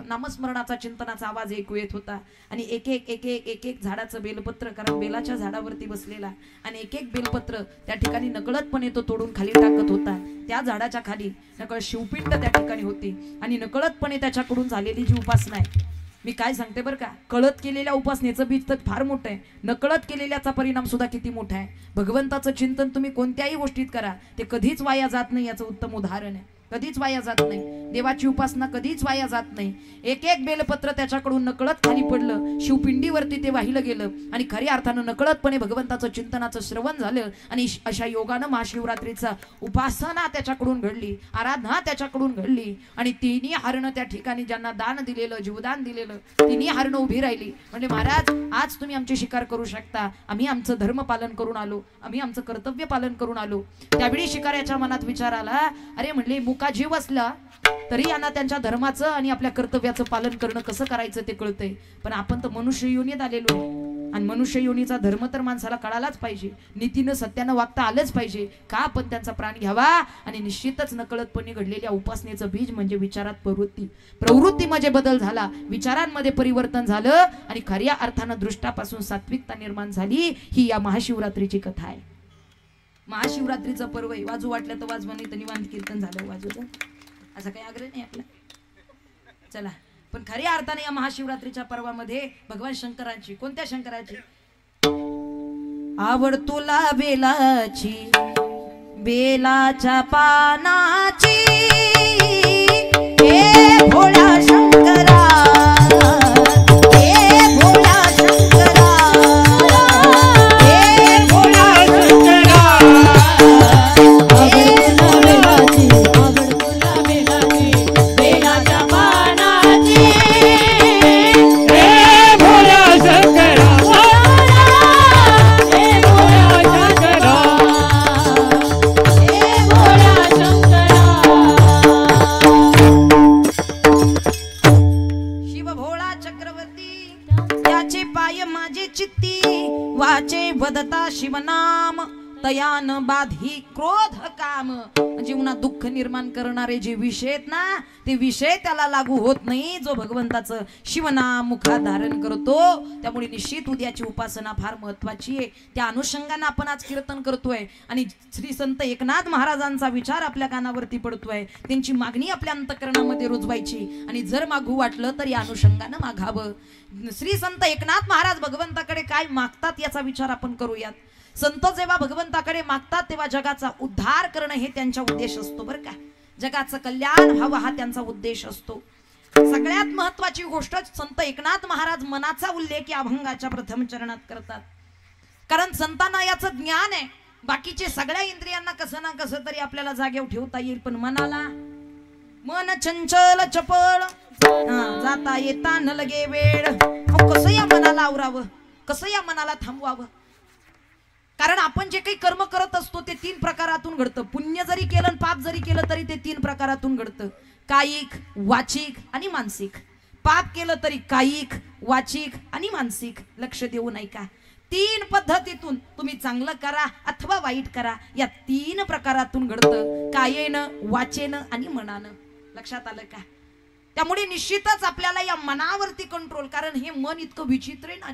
नामस्मरणाचा चिंतनाचा आवाज ऐकू येत होता आणि एक एक एक एक एक एक झाडाचं बेलपत्र, कारण बेलाच्या झाडावरती बसलेला, आणि एक एक बेलपत्र त्या ठिकाणी नकळतपणे तो तोडून खाली टाकत होता। त्या झाडाच्या खाली नकळत शिवपिंड त्या ठिकाणी होती आणि नकळतपणे त्याच्याकडून झालेली जी उपासना आहे, मी काय सांगते बरं का, कळत केलेल्या उपासनेचं बीज तर फार मोठं आहे, नकळत केलेल्याचा परिणाम सुद्धा किती मोठा आहे। भगवंताचं चिंतन तुम्ही कोणत्याही गोष्टीत करा, ते कधीच वाया जात नाही, याचं उत्तम उदाहरण आहे। कधीच वाया जात नाही, देवाची उपासना कधीच वाया जात नाही। एक एक बेलपत्र त्याच्याकडून नकळत खाली पडलं, शिवपिंडीवरती ते वाहिलं गेलं आणि खऱ्या अर्थानं नकळतपणे भगवंताचं चिंतनाचं श्रवण झालं आणि अशा योगानं महाशिवरात्रीचा उपासना त्याच्याकडून घडली, आराधना त्याच्याकडून घडली आणि तिन्ही हरणं त्या ठिकाणी ज्यांना दान दिलेलं, जीवदान दिलेलं, तिन्ही हरणं उभी राहिली, म्हणजे महाराज आज तुम्ही आमची शिकार करू शकता, आम्ही आमचं धर्म पालन करून आलो, आम्ही आमचं कर्तव्य पालन करून आलो। त्यावेळी शिकाऱ्याच्या मनात विचार आला, अरे म्हणले मुका जीव असला तरी यांना त्यांच्या धर्माचं आणि आपल्या कर्तव्याचं पालन करणं कसं करायचं ते कळतंय, पण आपण तर मनुष्य योनीत आलेलो आणि मनुष्य योनीचा धर्म तर माणसाला कळालाच पाहिजे, नीतीनं सत्यानं वागता आलंच पाहिजे का आपण त्यांचा प्राण घ्यावा। आणि निश्चितच नकळतपणे घडलेल्या उपासनेचं बीज म्हणजे विचारात प्रवृत्तीमध्ये बदल झाला, विचारांमध्ये परिवर्तन झालं आणि खऱ्या अर्थानं दृष्टापासून सात्विकता निर्माण झाली। ही या महाशिवरात्रीची कथा आहे। महाशिवरात्रीचं पर्व आहे, वाजू वाटलं तर वाजवा, नाही तर निवांत कीर्तन झालं वाजूचं, असं काही आग्रह नाही आपला, चला। पण खऱ्या अर्थाने या महाशिवरात्रीच्या पर्वामध्ये भगवान शंकरांची, कोणत्या शंकराची आवड तुला बेलाची, बेलाच्या पानाची, हे भोळा शंकरा, हे भोळा शंकरा, हे भोळा शंकरा, वाचे वदता शिवनाम, तयान बाधी क्रोध काम। जीवनात दुःख निर्माण करणारे जे विषय आहेत ना, ते विषय त्याला लागू होत नाही जो भगवंताचं शिवनाम मुखात धारण करतो। त्यामुळे निश्चित उद्याची उपासना फार महत्वाची आहे। त्या अनुषंगाने आपण आज कीर्तन करतोय आणि श्री संत एकनाथ महाराजांचा विचार आपल्या कानावरती पडतोय, त्यांची मागणी आपल्या अंतःकरणामध्ये रुजवायची आणि जर मागू वाटलं तर या अनुषंगाने मागावं। श्री संत एकनाथ महाराज भगवंताकडे काय मागतात याचा विचार आपण करूयात। संत जेव्हा भगवंताकडे मागतात तेव्हा जगाचा उद्धार करणं हे त्यांचा उद्देश असतो बरं का, जगाचं कल्याण व्हावं हा त्यांचा उद्देश असतो। सगळ्यात महत्वाची गोष्ट संत एकनाथ महाराज मनाचा उल्लेख या अभंगाच्या प्रथम चरणात करतात, कारण संतांना याचं ज्ञान आहे। बाकीचे सगळ्या इंद्रियांना कसं ना कसं तरी आपल्याला जागेवर ठेवता येईल, पण मनाला, मन चंचल चपळ, जाता येता न लगे वेळ, कसं या मनाला आवरावं, कसं या मनाला थांबवावं। कारण आपण जे काही कर्म करत असतो ते तीन प्रकारातून घडतं। पुण्य जरी केलं आणि पाप जरी केलं तरी ते तीन प्रकारातून घडतं, कायिक, वाचिक आणि मानसिक। पाप केलं तरी कायिक, वाचिक आणि मानसिक, लक्ष देऊ नाही का। तीन पद्धतीतून तुम्ही चांगलं करा अथवा वाईट करा, या तीन प्रकारातून घडतं, कायेनं, वाचेनं आणि मनानं. लक्षात आलं का? त्यामुळे निश्चितच आपल्याला या मनावरती कंट्रोल, कारण हे मन इतकं विचित्र आहे ना,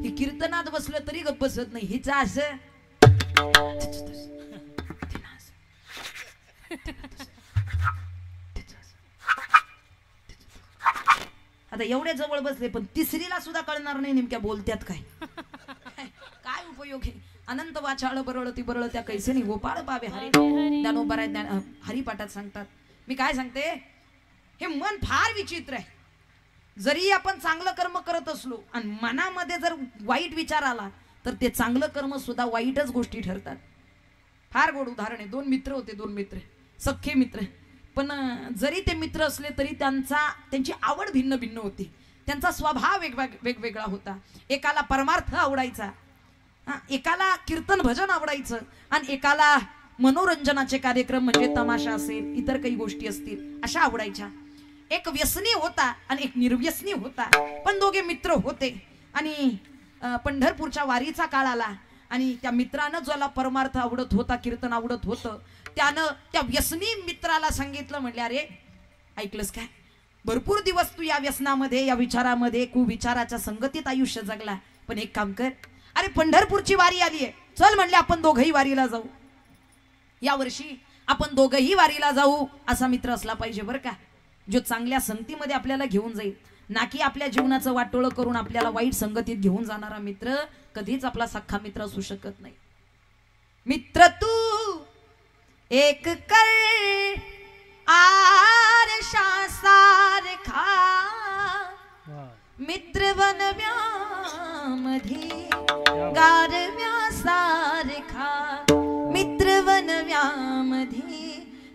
हे कीर्तनात बसलं तरी गप्प बसत नाही. हिचं असं आता एवढ्या जवळ बसले पण तिसरीला सुद्धा कळणार नाही नेमक्या बोलत्यात काय. काय उपयोग आहे? अनंत वाचाळ बरळती बरळत्या कैसे नाही गोपाळ पावे हरी ज्ञानोबा हरिपाठात सांगतात. मी काय सांगते, हे मन फार विचित्र आहे. जरी आपण चांगलं कर्म करत असलो आणि मनामध्ये जर वाईट विचार आला तर ते चांगलं कर्म सुद्धा वाईटच गोष्टी ठरतात. फार गोड उदाहरण आहे. दोन मित्र होते, दोन मित्र सख्खे मित्र, पण जरी ते मित्र असले तरी त्यांची आवड भिन्न भिन्न होती, त्यांचा स्वभाव वेगवेगळा होता. एकाला परमार्थ आवडायचा, एकाला कीर्तन भजन आवडायचं, आणि एकाला मनोरंजनाचे कार्यक्रम म्हणजे तमाशा असेल इतर काही गोष्टी असतील अशा आवडायच्या. एक व्यसनी होता आणि एक निर्व्यसनी होता, पण दोघे मित्र होते. आणि पंढरपूरच्या वारीचा काळ आला आणि त्या मित्रानं ज्याला परमार्थ आवडत होता, कीर्तन आवडत होतं, त्यानं त्या व्यसनी मित्राला सांगितलं, म्हणले अरे ऐकलंस काय, भरपूर दिवस तू या व्यसनामध्ये, या विचारामध्ये, कुविचाराच्या संगतीत आयुष्य जगला, पण एक काम कर, अरे पंढरपूरची वारी आली आहे, चल म्हणले आपण दोघंही वारीला जाऊ. या वर्षी आपण दोघंही वारीला जाऊ. असा मित्र असला पाहिजे बरं का, जो चांगल्या संगतीमध्ये आपल्याला घेऊन जाईल, ना की आपल्या जीवनाचं वाटोळं करून आपल्याला वाईट संगतीत घेऊन जाणारा मित्र कधीच आपला सख्खा मित्र असू शकत नाही. मित्र तू एक कर आरशा सारखा, मित्र वनव्यामध्ये गारव्यासारखा, मित्र वनव्यामध्ये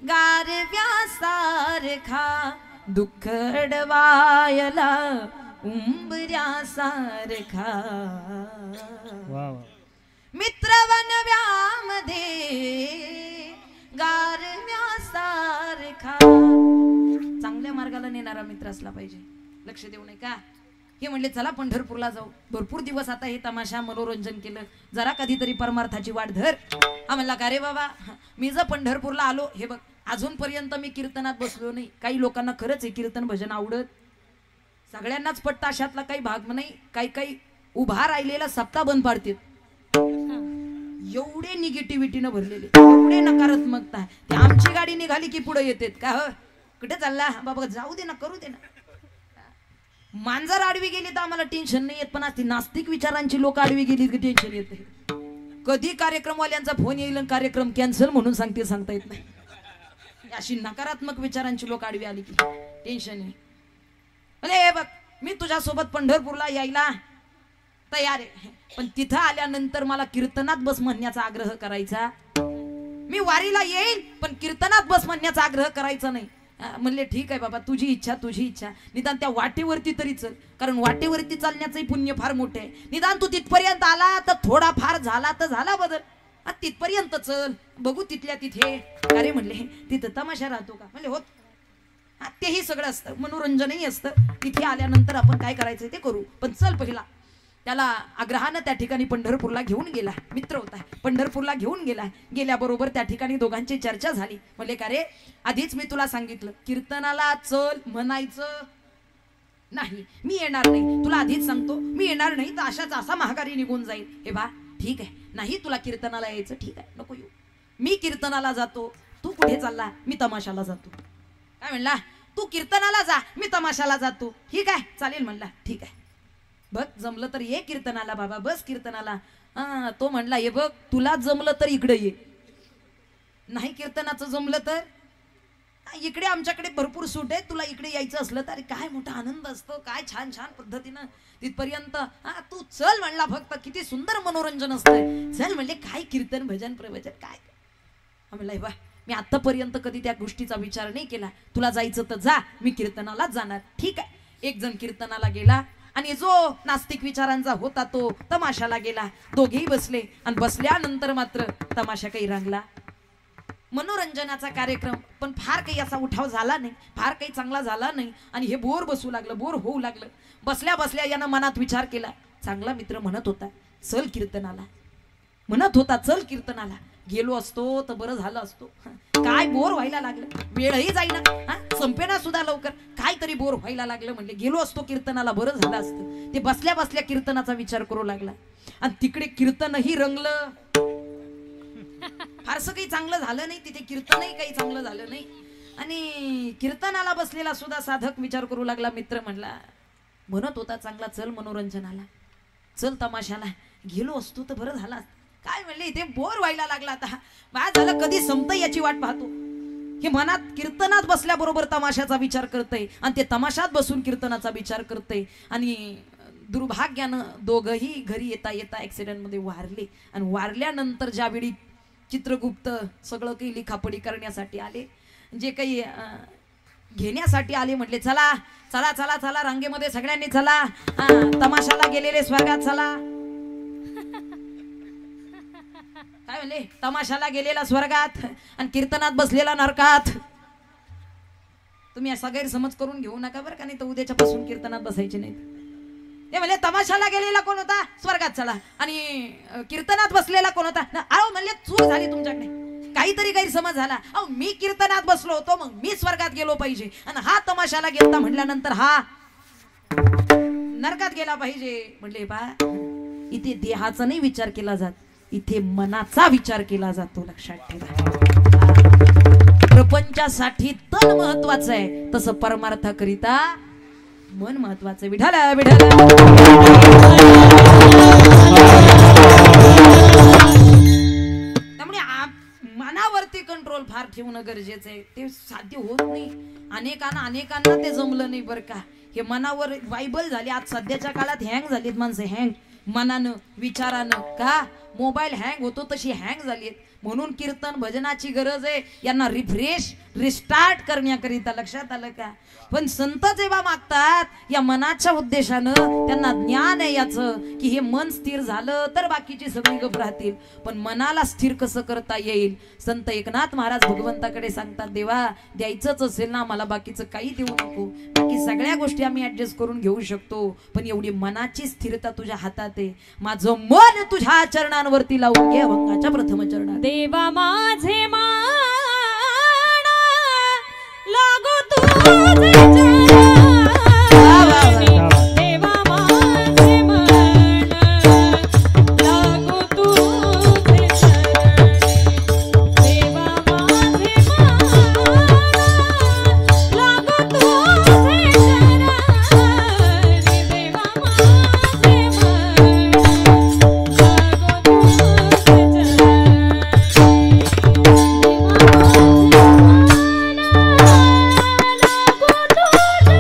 गारव्यासारखा, दुःख अडवायला उंबऱ्यासारखा. मित्र वनव्यामध्ये गारव्यासारखा. चांगल्या मार्गाला नेणारा मित्र असला पाहिजे. लक्ष देऊ नये का? हे म्हणले चला पंढरपूरला जाऊ, भरपूर दिवस आता हे तमाशा मनोरंजन केलं, जरा कधीतरी परमार्थाची वाट धर. हा म्हणला का रे बाबा, मी जर पंढरपूरला आलो, हे बघ अजूनपर्यंत मी कीर्तनात बसलो नाही. काही लोकांना खरंच हे कीर्तन भजन आवडत, सगळ्यांनाच पटतं अशातला काही भाग नाही. काही काही उभा राहिलेला सप्ताह बंद पाडतात, एवढे निगेटिव्हिटीनं भरलेले, एवढे नकारात्मकता. ते आमची गाडी निघाली की पुढे येतात का, हो कुठे चालला बाबा, जाऊ दे ना, करू दे ना. मांजर आडवी गेली तर आम्हाला टेन्शन नाही येत, पण ती नास्तिक विचारांची लोक आडवी गेली की टेन्शन येते. कधी कार्यक्रमवाल्यांचा फोन येईल आणि कार्यक्रम कॅन्सल म्हणून सांगता येत नाही. अशी नकारात्मक विचारांची लोक आडवी आली की टेन्शन आहे. अरे बघ, मी तुझ्यासोबत पंढरपूरला यायला तयार आहे, पण तिथं आल्यानंतर मला कीर्तनात बस म्हणण्याचा आग्रह करायचा. मी वारीला येईन पण कीर्तनात बस म्हणण्याचा आग्रह करायचा नाही. म्हणले ठीक आहे बाबा, तुझी इच्छा तुझी इच्छा, निदान त्या वाटेवरती तरी चल, कारण वाटेवरती चालण्याचंही पुण्य फार मोठे आहे. निदान तू तिथपर्यंत आला तर थोडा फार झाला तर झाला बदल, तिथपर्यंत चल, बघू तिथल्या तिथे. अरे म्हणले तिथं तमाशा राहतो का? म्हणले होत, तेही सगळं असतं, मनोरंजनही असतं. तिथे आल्यानंतर आपण काय करायचं ते करू, पण चल पहिला. त्याला आग्रहानं त्या ठिकाणी पंढरपूरला घेऊन गेला. मित्र होता, पंढरपूरला घेऊन गेला. गेल्याबरोबर त्या ठिकाणी दोघांची चर्चा झाली. म्हणले का रे, आधीच मी तुला सांगितलं कीर्तनाला चल म्हणायचं नाही, मी येणार नाही. तुला आधीच सांगतो, मी येणार नाही तर अशाच असा महागारी निघून जाईल. हे बा ठीक आहे, नाही तुला कीर्तनाला यायचं, ठीक आहे, नको येऊ. मी कीर्तनाला जातो, तू कुठे चालला? मी तमाशाला जातो. काय म्हणला? तू कीर्तनाला जा, मी तमाशाला जातो. ठीक आहे, चालेल म्हणला. ठीक आहे, बघ जमलं तर ये कीर्तनाला बाबा, बस कीर्तनाला. तो म्हणला हे बघ, तुला जमलं तर इकडे ये, नाही कीर्तनाचं जमलं तर इकडे आमच्याकडे भरपूर सूट आहे, तुला इकडे यायचं असलं तर काय मोठा आनंद असतो, काय छान छान पद्धतीनं तिथपर्यंत. तू चल म्हणला, फक्त किती सुंदर मनोरंजन असतं, चल म्हणले. काय कीर्तन भजन प्रवचन काय म्हणलं, बा मी आतापर्यंत कधी त्या गोष्टीचा विचार नाही केला, तुला जायचं तर जा, मी कीर्तनालाच जाणार. ठीक आहे. एक जण कीर्तनाला गेला आणि जो नास्तिक विचारांचा होता तो तमाशाला गेला. दोघेही बसले आणि बसल्यानंतर मात्र तमाशा काही रंगला. मनोरंजनाचा कार्यक्रम पण फार काही असा उठाव झाला नाही, फार काही चांगला झाला नाही. आणि हे बोर बसू लागलं, बोर होऊ लागलं. बसल्या बसल्या यानं मनात विचार केला, चांगला मित्र म्हणत होता चल कीर्तनाला, म्हणत होता चल कीर्तनाला. गेलो असतो तर बरं झालं असतो. काय बोर व्हायला लागलं, वेळही जाईना, संपेना सुद्धा लवकर, काहीतरी बोर व्हायला लागलं. म्हणले गेलो असतो कीर्तनाला बरं झालं असतं. ते बसल्या बसल्या कीर्तनाचा विचार करू लागला आणि तिकडे कीर्तनही रंगलं. फारसं काही चांगलं झालं नाही तिथे, कीर्तनही काही चांगलं झालं नाही. आणि कीर्तनाला बसलेला सुद्धा साधक विचार करू लागला. मित्र म्हणला, म्हणत होता चांगला चल मनोरंजनाला, चल तमाशाला, गेलो असतो तर बरं झाला. काय म्हणले इथे बोर व्हायला लागला, आता बाद झालं, कधी संपतं याची वाट पाहतो. हे मनात कीर्तनात बसल्याबरोबर तमाशाचा विचार करतय आणि ते तमाशात बसून कीर्तनाचा विचार करतय. आणि दुर्भाग्यानं दोघंही घरी येता येता ऍक्सिडेंट मध्ये वारले. आणि वारल्यानंतर ज्यावेळी चित्रगुप्त सगळं काही लिखापडी करण्यासाठी आले, जे काही घेण्यासाठी आले, म्हटले चला चला चला चला रांगेमध्ये सगळ्यांनी चला, तमाशाला गेलेले स्वर्गात चला. काय म्हणले, तमाशाला गेलेला स्वर्गात आणि कीर्तनात बसलेला नरकात. तुम्ही असा गैरसमज करून घेऊ नका बरं का, नाही तर उद्याच्या पासून कीर्तनात बसायचे नाहीत. ते म्हणले तमाशाला गेलेला कोण होता, स्वर्गात चला, आणि कीर्तनात बसलेला कोण होता. अहो म्हणले चूक झाली तुमच्याकडे, काहीतरी गैरसमज झाला. अहो मी कीर्तनात बसलो होतो, मग मी स्वर्गात गेलो पाहिजे, आणि हा तमाशाला गेलता म्हटल्यानंतर हा नरकात गेला पाहिजे. म्हटले बा, इथे देहाचा नाही विचार केला जात, इथे मनाचा विचार केला जातो, लक्षात ठेवा. प्रपंचासाठी तन महत्वाचं आहे, तसं परमार्थाकरिता मन महत्वाचं. विठाला विठाला. त्यामुळे मनावरती कंट्रोल फार ठेवणं गरजेचं आहे. ते साध्य होत नाही अनेकांना ते जमलं नाही बरं का. हे मनावर बायबल झाली आज सध्याच्या काळात, हँग झालीत माणसं, हँग मनानं विचारानं. का मोबाईल हँग होतो तशी हँग झालीत. म्हणून कीर्तन भजनाची गरज आहे यांना रिफ्रेश रिस्टार्ट करण्याकरिता, लक्षात आलं का. पण संत जेव्हा मागतात या मनाच्या उद्देशानं, त्यांना ज्ञान आहे याचं की हे मन स्थिर झालं तर बाकीची सगळी गप राहतील. पण मनाला स्थिर कसं करता येईल, संत एकनाथ महाराज भगवंताकडे सांगतात, देवा द्यायचंच असेल ना मला बाकीचं काही देऊ नको, बाकी सगळ्या गोष्टी आम्ही ऍडजस्ट करून घेऊ शकतो, पण एवढी मनाची स्थिरता तुझ्या हातात आहे. माझं मन तुझ्या चरणांवरती लावून घे, अभंगाच्या प्रथम चरणात. देवा माझे मान लागो तुझे चरणी, देवा माझे मन लागो तुझे चरणी, देवा माझे मन लागो तुझे चरणी, देवा माझे मन लागो तुझे चरणी.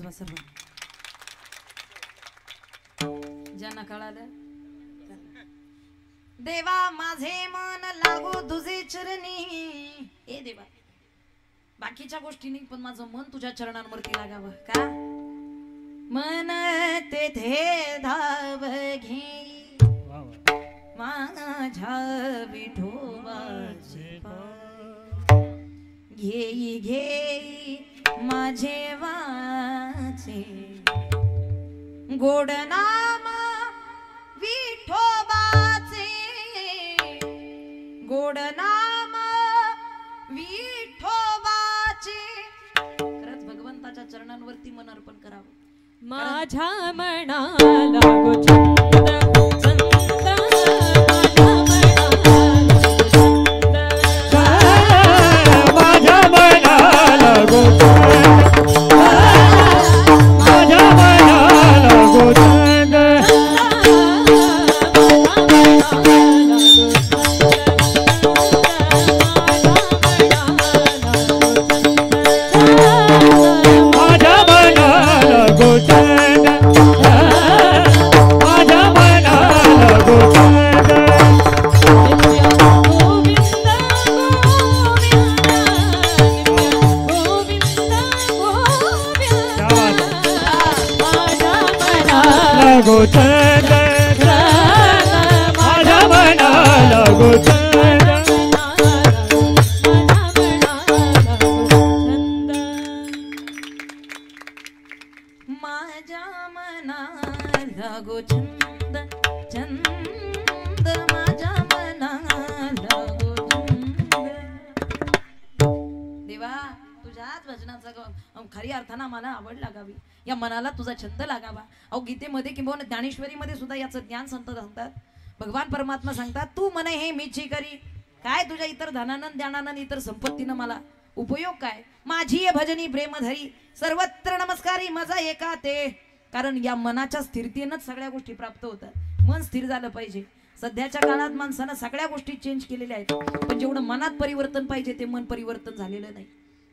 बसा सर्व ज्यांना कळालं देवा माझे मन लागो तुझे चरणी ए देवा बाकीच्या गोष्टी नाही पण माझं मन तुझ्या चरणांवरती लागावं का मन तेथे धाव घे माझ्या विठोबाचे घेई घेई माझे वाचे गोड नाम विठोबाचे गोड नाम विठोबाचे खरंच भगवंताच्या चरणांवरती मन अर्पण करावं माझ्या मनाला गो छंद छंद माझ्या मनाला गो माझ्या मनाला गो छंद माझ्या मनाला गो छंद माझ्या मनाला गो छंद गोविंद गोविंद गोविंद माझ्या मनाला गो छंद माझ्या मनाला गो छंद माझ्या मनाला गो छंद छंद माझ्या मनाला गो छंद देवा तुझ्याच भजनाचा खरी अर्थानं मला आवड लागावी या मनाला तुझा छंद लागावा अहो गीतेमध्ये किंवा ज्ञानेश्वरीमध्ये सुद्धा याचं ज्ञान संत सांगतात भगवान परमात्मा सांगतात तू म्हणे हे मीची करी काय तुझ्या इतर धनानंद ज्ञानानंद इतर संपत्तीनं मला उपयोग काय माझी ये भजनी प्रेमधरी सर्वत्र नमस्कारी माझा एका ते कारण या मनाच्या स्थिरतेनंच सगळ्या गोष्टी प्राप्त होतात मन स्थिर झालं पाहिजे सध्याच्या काळात माणसानं सगळ्या गोष्टी चेंज केलेल्या आहेत पण जेवढं मनात परिवर्तन पाहिजे ते मन परिवर्तन झालेलं नाही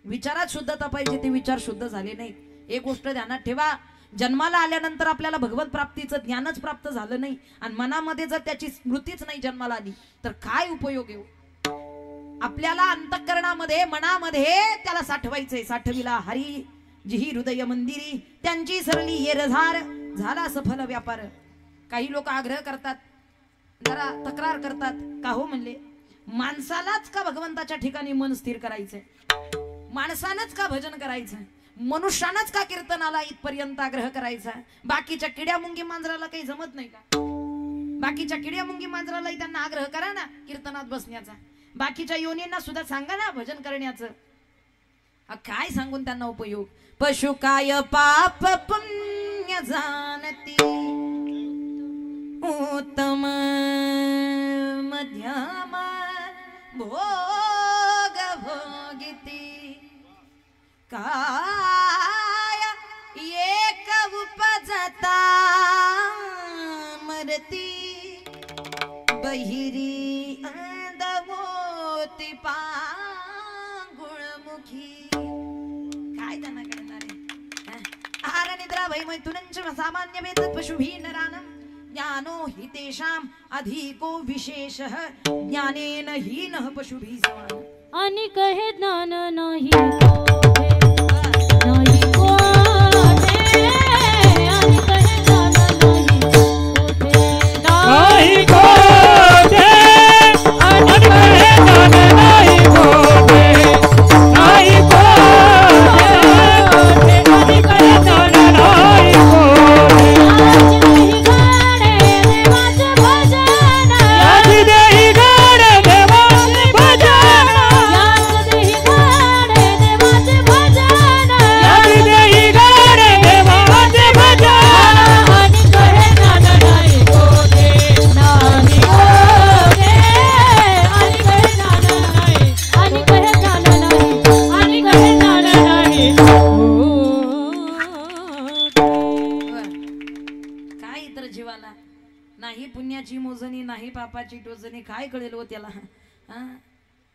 विचारात शुद्धता पाहिजे ते विचार शुद्ध झाले नाहीत एक गोष्ट ध्यानात ठेवा जन्माला आल्यानंतर आपल्याला भगवत प्राप्तीचं ज्ञानच प्राप्त झालं नाही आणि मनामध्ये जर त्याची स्मृतीच नाही जन्माला आली तर काय उपयोग आहे आपल्याला अंतःकरणामध्ये मनामध्ये त्याला साठवायचंय साठविला हरी जिही हृदय मंदिरी त्यांची सरली येरझार झाला सफल व्यापार काही लोक आग्रह करतात जरा तक्रार करतात का हो म्हणले माणसालाच का भगवंताच्या ठिकाणी मन स्थिर करायचंय माणसानंच का भजन करायचं मनुष्यानंच का कीर्तनाला इथपर्यंत आग्रह करायचा बाकीच्या किड्या मुंगी मांजराला काही जमत नाही का बाकीच्या किड्या मुंगी मांजरालाही त्यांना आग्रह करा ना कीर्तनात बसण्याचा बाकीच्या योनींना सुद्धा सांगा ना भजन करण्याचं काय सांगून त्यांना उपयोग पशु काय पाप पुण्य जाणती उत्तम मध्यम भोग भोगिती काय एक उपजता मरती बहिरी अंधमोती पांगुळमुखी काय त्यांना कळणार आहे आहार निद्रा भय मैथुनंच सामान्य वेद पशुभी नरानं ज्ञानो हि तेषां अधिको विशेषः ज्ञानेन हीनः पशुभिः समान आणि कहे ज्ञान नाही कोठे, नाही कोठे, आणि कहे ज्ञान नाही कोठे, नाही कोठे आणि कहे ज्ञान नाही कोठे नाही कोठे आणि कहे ज्ञान नाही कोठे आज देही गाणे देवाचे भजन, आज देही गाणे देवाचे भजन आज देही गाणे देवाचे भजन, आज देही गाणे देवाचे भजन आणि कहे ज्ञान नाही कोठे, नाही कोठे, आणि कहे ज्ञान नाही, आणि कहे ज्ञान नाही, आणि कहे ज्ञान नाही काय इतर जीवाला नाही पुण्याची मोजणी नाही पापाची टोचणी काय कळेल हो त्याला हा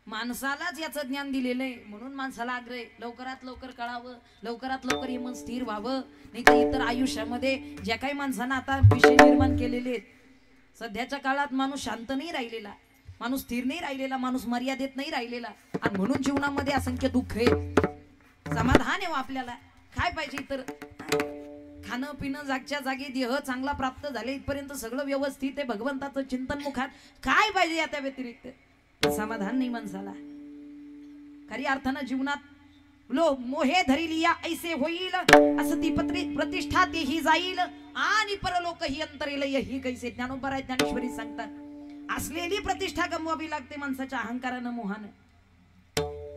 माणसालाच याचं ज्ञान दिलेलं आहे म्हणून माणसाला आग्रह आहे लवकरात लवकर कळावं, लवकरात लवकर हे मन स्थिर व्हावं. नाही तर इतर आयुष्यामध्ये ज्या काही माणसांना आता विषय निर्माण केलेले आहेत सध्याच्या काळात माणूस शांत नाही राहिलेला, माणूस स्थिर नाही राहिलेला, माणूस मर्यादेत नाही राहिलेला आणि म्हणून जीवनामध्ये असंख्य दुःख आहे. समाधान आहे आपल्याला काय पाहिजे इतर खाणं पिणं जागच्या जागी देह चांगला प्राप्त झाले इथपर्यंत सगळं व्यवस्थित आहे भगवंताचं चिंतन मुखात काय पाहिजे या त्या व्यतिरिक्त समाधान नाही माणसाला. खरी अर्थानं जीवनात लो मोहे धरिली या ऐसे होईल असं ती प्रतिष्ठा तेही जाईल आणि परलोक ही अंतरेल ही कैसे ज्ञानोबा राय ज्ञानेश्वरी सांगतात असलेली प्रतिष्ठा गमवावी लागते माणसाच्या अहंकारानं मोहानं.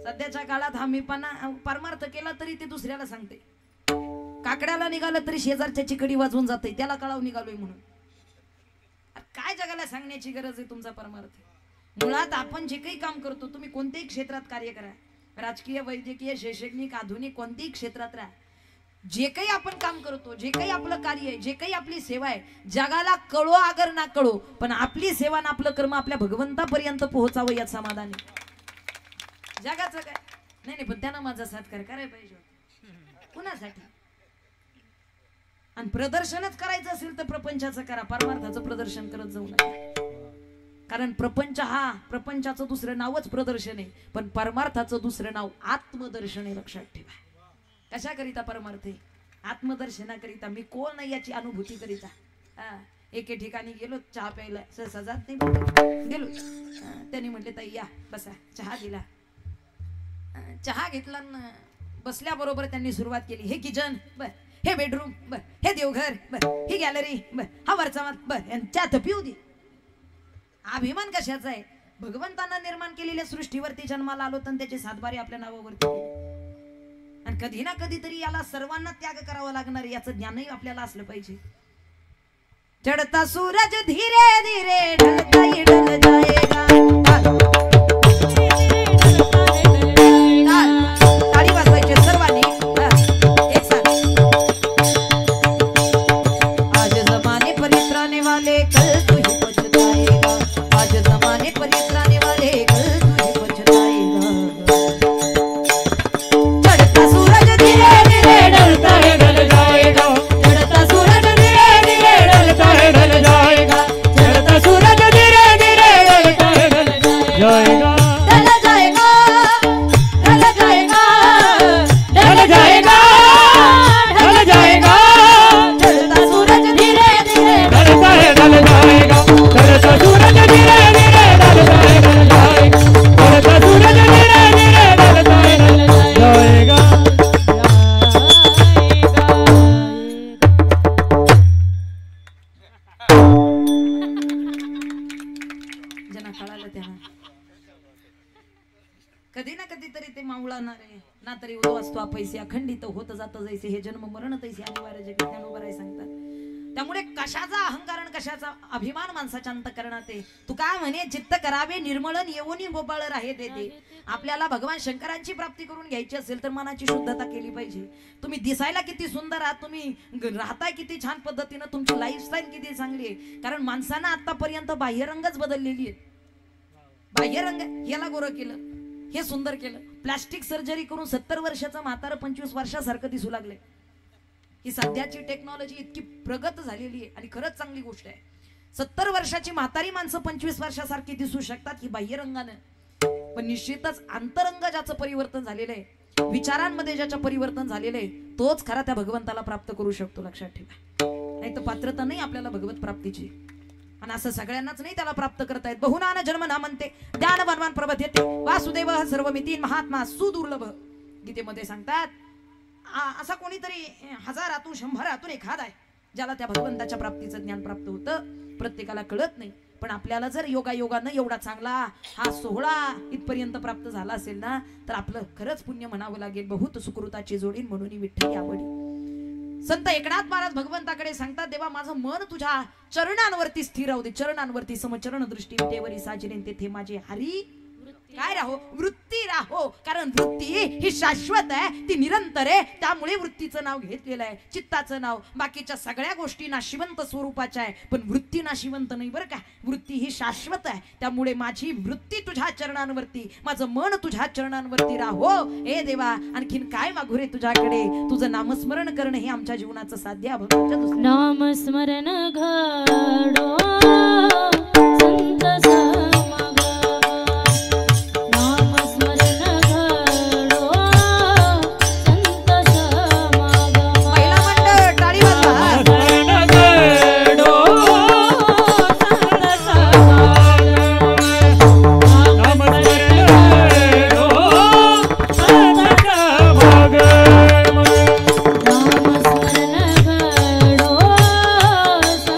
सध्याच्या काळात हा मीपणा परमार्थ केला तरी ते दुसऱ्याला सांगते, काकड्याला निघालं तरी शेजारच्या चिकडी वाजवून जाते त्याला कळाव निघालोय म्हणून. काय जगाला सांगण्याची गरज आहे तुमचा परमार्थ. मुळात आपण जे काही काम करतो तुम्ही कोणत्याही क्षेत्रात कार्य करा, राजकीय वैद्यकीय शैक्षणिक आधुनिक कोणत्याही क्षेत्रात राहा, जे काही आपण काम करतो जे काही आपलं कार्य आहे जे काही आपली सेवा आहे जगाला कळो अगर ना कळो पण आपली सेवा ना आपलं कर्म आपल्या भगवंतापर्यंत पोहोचावं यात समाधान आहे. जगाचं काय नाही पण त्यानं माझा सत्कार करायला पाहिजे कुणासाठी. आणि प्रदर्शनच करायचं असेल तर प्रपंचाचं करा, परमार्थाचं प्रदर्शन करत जाऊ नका. कारण प्रपंच हा प्रपंचाचं दुसरं नावच प्रदर्शन आहे पण परमार्थाचं दुसरं नाव आत्मदर्शन आहे. लक्षात ठेवा. कशाकरिता परमार्थ आहे? आत्मदर्शनाकरिता. मी कोण नाही याची अनुभूती करिता. एके ठिकाणी गेलो चहा प्यायला सहसा जात नाही गेलो त्यांनी म्हटले ताई या बसा चहा दिला. चहा घेतला बसल्याबरोबर त्यांनी सुरुवात केली हे किचन बर, हे बेडरूम बर, हे देवघर बर, ही गॅलरी बर, हा वरचा बर यांच्यात पिऊ दे. अभिमान कशाचा आहे? भगवंतांना निर्माण केलेल्या सृष्टीवरती जन्माला आलो तर त्याचे सातबारे आपल्या नावावरती आणि कधी ना कधीतरी याला सर्वांना त्याग करावा लागणार याचं ज्ञानही आपल्याला असलं पाहिजे. चढ़ता सूरज धीरे धीरे ढलता ही ढल जाएगा. ताली वाजवायची सर्वांनी एक साथ. आज जमाने पर इतराने वाले कल तू ही पछताएगा. आज जमाने पर इतराने वाले कल तू ही पछताएगा. चढ़ता सूरज धीरे धीरे ढलता है ढल जाएगा. चढ़ता सूरज धीरे धीरे ढलता है ढल जाएगा. चढ़ता सूरज धीरे धीरे ढलता है ढल जाएगा. ढल जाएगा ढल जाएगा ढल जाएगा ढल जाएगा. चढ़ता सूरज धीरे धीरे ढलता है ढल जाएगा. चढ़ता सूरज धीरे धीरे ढलता है ढल जाएगा. चढ़ता सूरज धीरे धीरे ढलता है ढल जाएगा. ज्यांना कळालं त्यांना कधी ना कधी तरी ते मावळणार आहे ना तरी वाचतो पैसे अखंडित होत जात जैसे हे जन्म मरण तैसे अनिवार्य जग ज्ञानोबा सांगतात. त्यामुळे कशाचा अहंकार आणि कशाचा अभिमान माणसाच्या अंतःकरणात आहे. तू काय म्हणे चित्त करावे निर्मळन येऊनी गोपाळ राहे देते. आपल्याला भगवान शंकरांची प्राप्ती करून घ्यायची असेल तर मनाची शुद्धता केली पाहिजे. तुम्ही दिसायला किती सुंदर आहात, तुम्ही राहताय किती छान पद्धतीनं, तुमची लाईफस्टाईल किती चांगली आहे. कारण माणसानं आतापर्यंत बाह्यरंगच बदललेली आहे. बाह्यरंग याला गोरं केलं, हे सुंदर केलं, प्लास्टिक सर्जरी करून 70 वर्षाचा म्हातारा 25 वर्षासारखं दिसू लागले. ही सध्याची टेक्नॉलॉजी इतकी प्रगत झालेली आहे आणि खरंच चांगली गोष्ट आहे. 70 वर्षाची म्हातारी माणसं 25 वर्षासारखी दिसू शकतात ही बाह्यरंगानं. पण निश्चितच अंतरंग ज्याचं परिवर्तन झालेलं आहे, विचारांमध्ये ज्याचं परिवर्तन झालेलं आहे, तोच खरा त्या भगवंताला प्राप्त करू शकतो. लक्षात ठेवा. नाही तर पात्रता नाही आपल्याला भगवत प्राप्तीची. आणि असं सगळ्यांनाच नाही त्याला प्राप्त करता येत. बहुनान जन्म ना म्हणते ज्ञान वनवान प्रबध्यते वासुदेव सर्वमिती महात्मा सुदुर्लभ. गीतेमध्ये सांगतात असा कोणीतरी हजारातून 100 एखादा आहे ज्याला त्या भगवंताच्या प्राप्तीचं ज्ञान प्राप्त होतं. प्रत्येकाला कळत नाही. पण आपल्याला जर योगायोगानं एवढा चांगला हा सोहळा इथपर्यंत प्राप्त झाला असेल ना तर आपलं खरंच पुण्य म्हणावं लागेल. बहुत सुकृताची जोडीन म्हणून विठ्ठली आवडी. संत एकनाथ महाराज भगवंताकडे सांगतात देवा माझं मन तुझ्या चरणांवरती स्थिर राहू दे. चरणांवरती समचरण दृष्टी विटेवरी साजिरेन तेथे माझे हरी काय राहो? वृत्ती राहो. कारण वृत्ती ही शाश्वत आहे, ती निरंतर आहे. त्यामुळे वृत्तीचं नाव घेतलेलं आहे, चित्ताचं नाव. बाकीच्या सगळ्या गोष्टी नाशिवंत स्वरूपाच्या आहे, पण वृत्ती नाशिवंत नाही बरं का. वृत्ती ही शाश्वत आहे. त्यामुळे माझी वृत्ती तुझ्या चरणांवरती, माझं मन तुझ्या चरणांवरती राहो. हे देवा, आणखीन काय मागू रे तुझ्याकडे? तुझं नामस्मरण करणं हे आमच्या जीवनाचं साध्य आहे. नामस्मरण घडो संत समागम. नामस्मरण घडो संत समागम. महिला मंडळ टाळी वाजवा. नामस्मरण घडो नामस्मरण घडो संत नामस्मरण घडो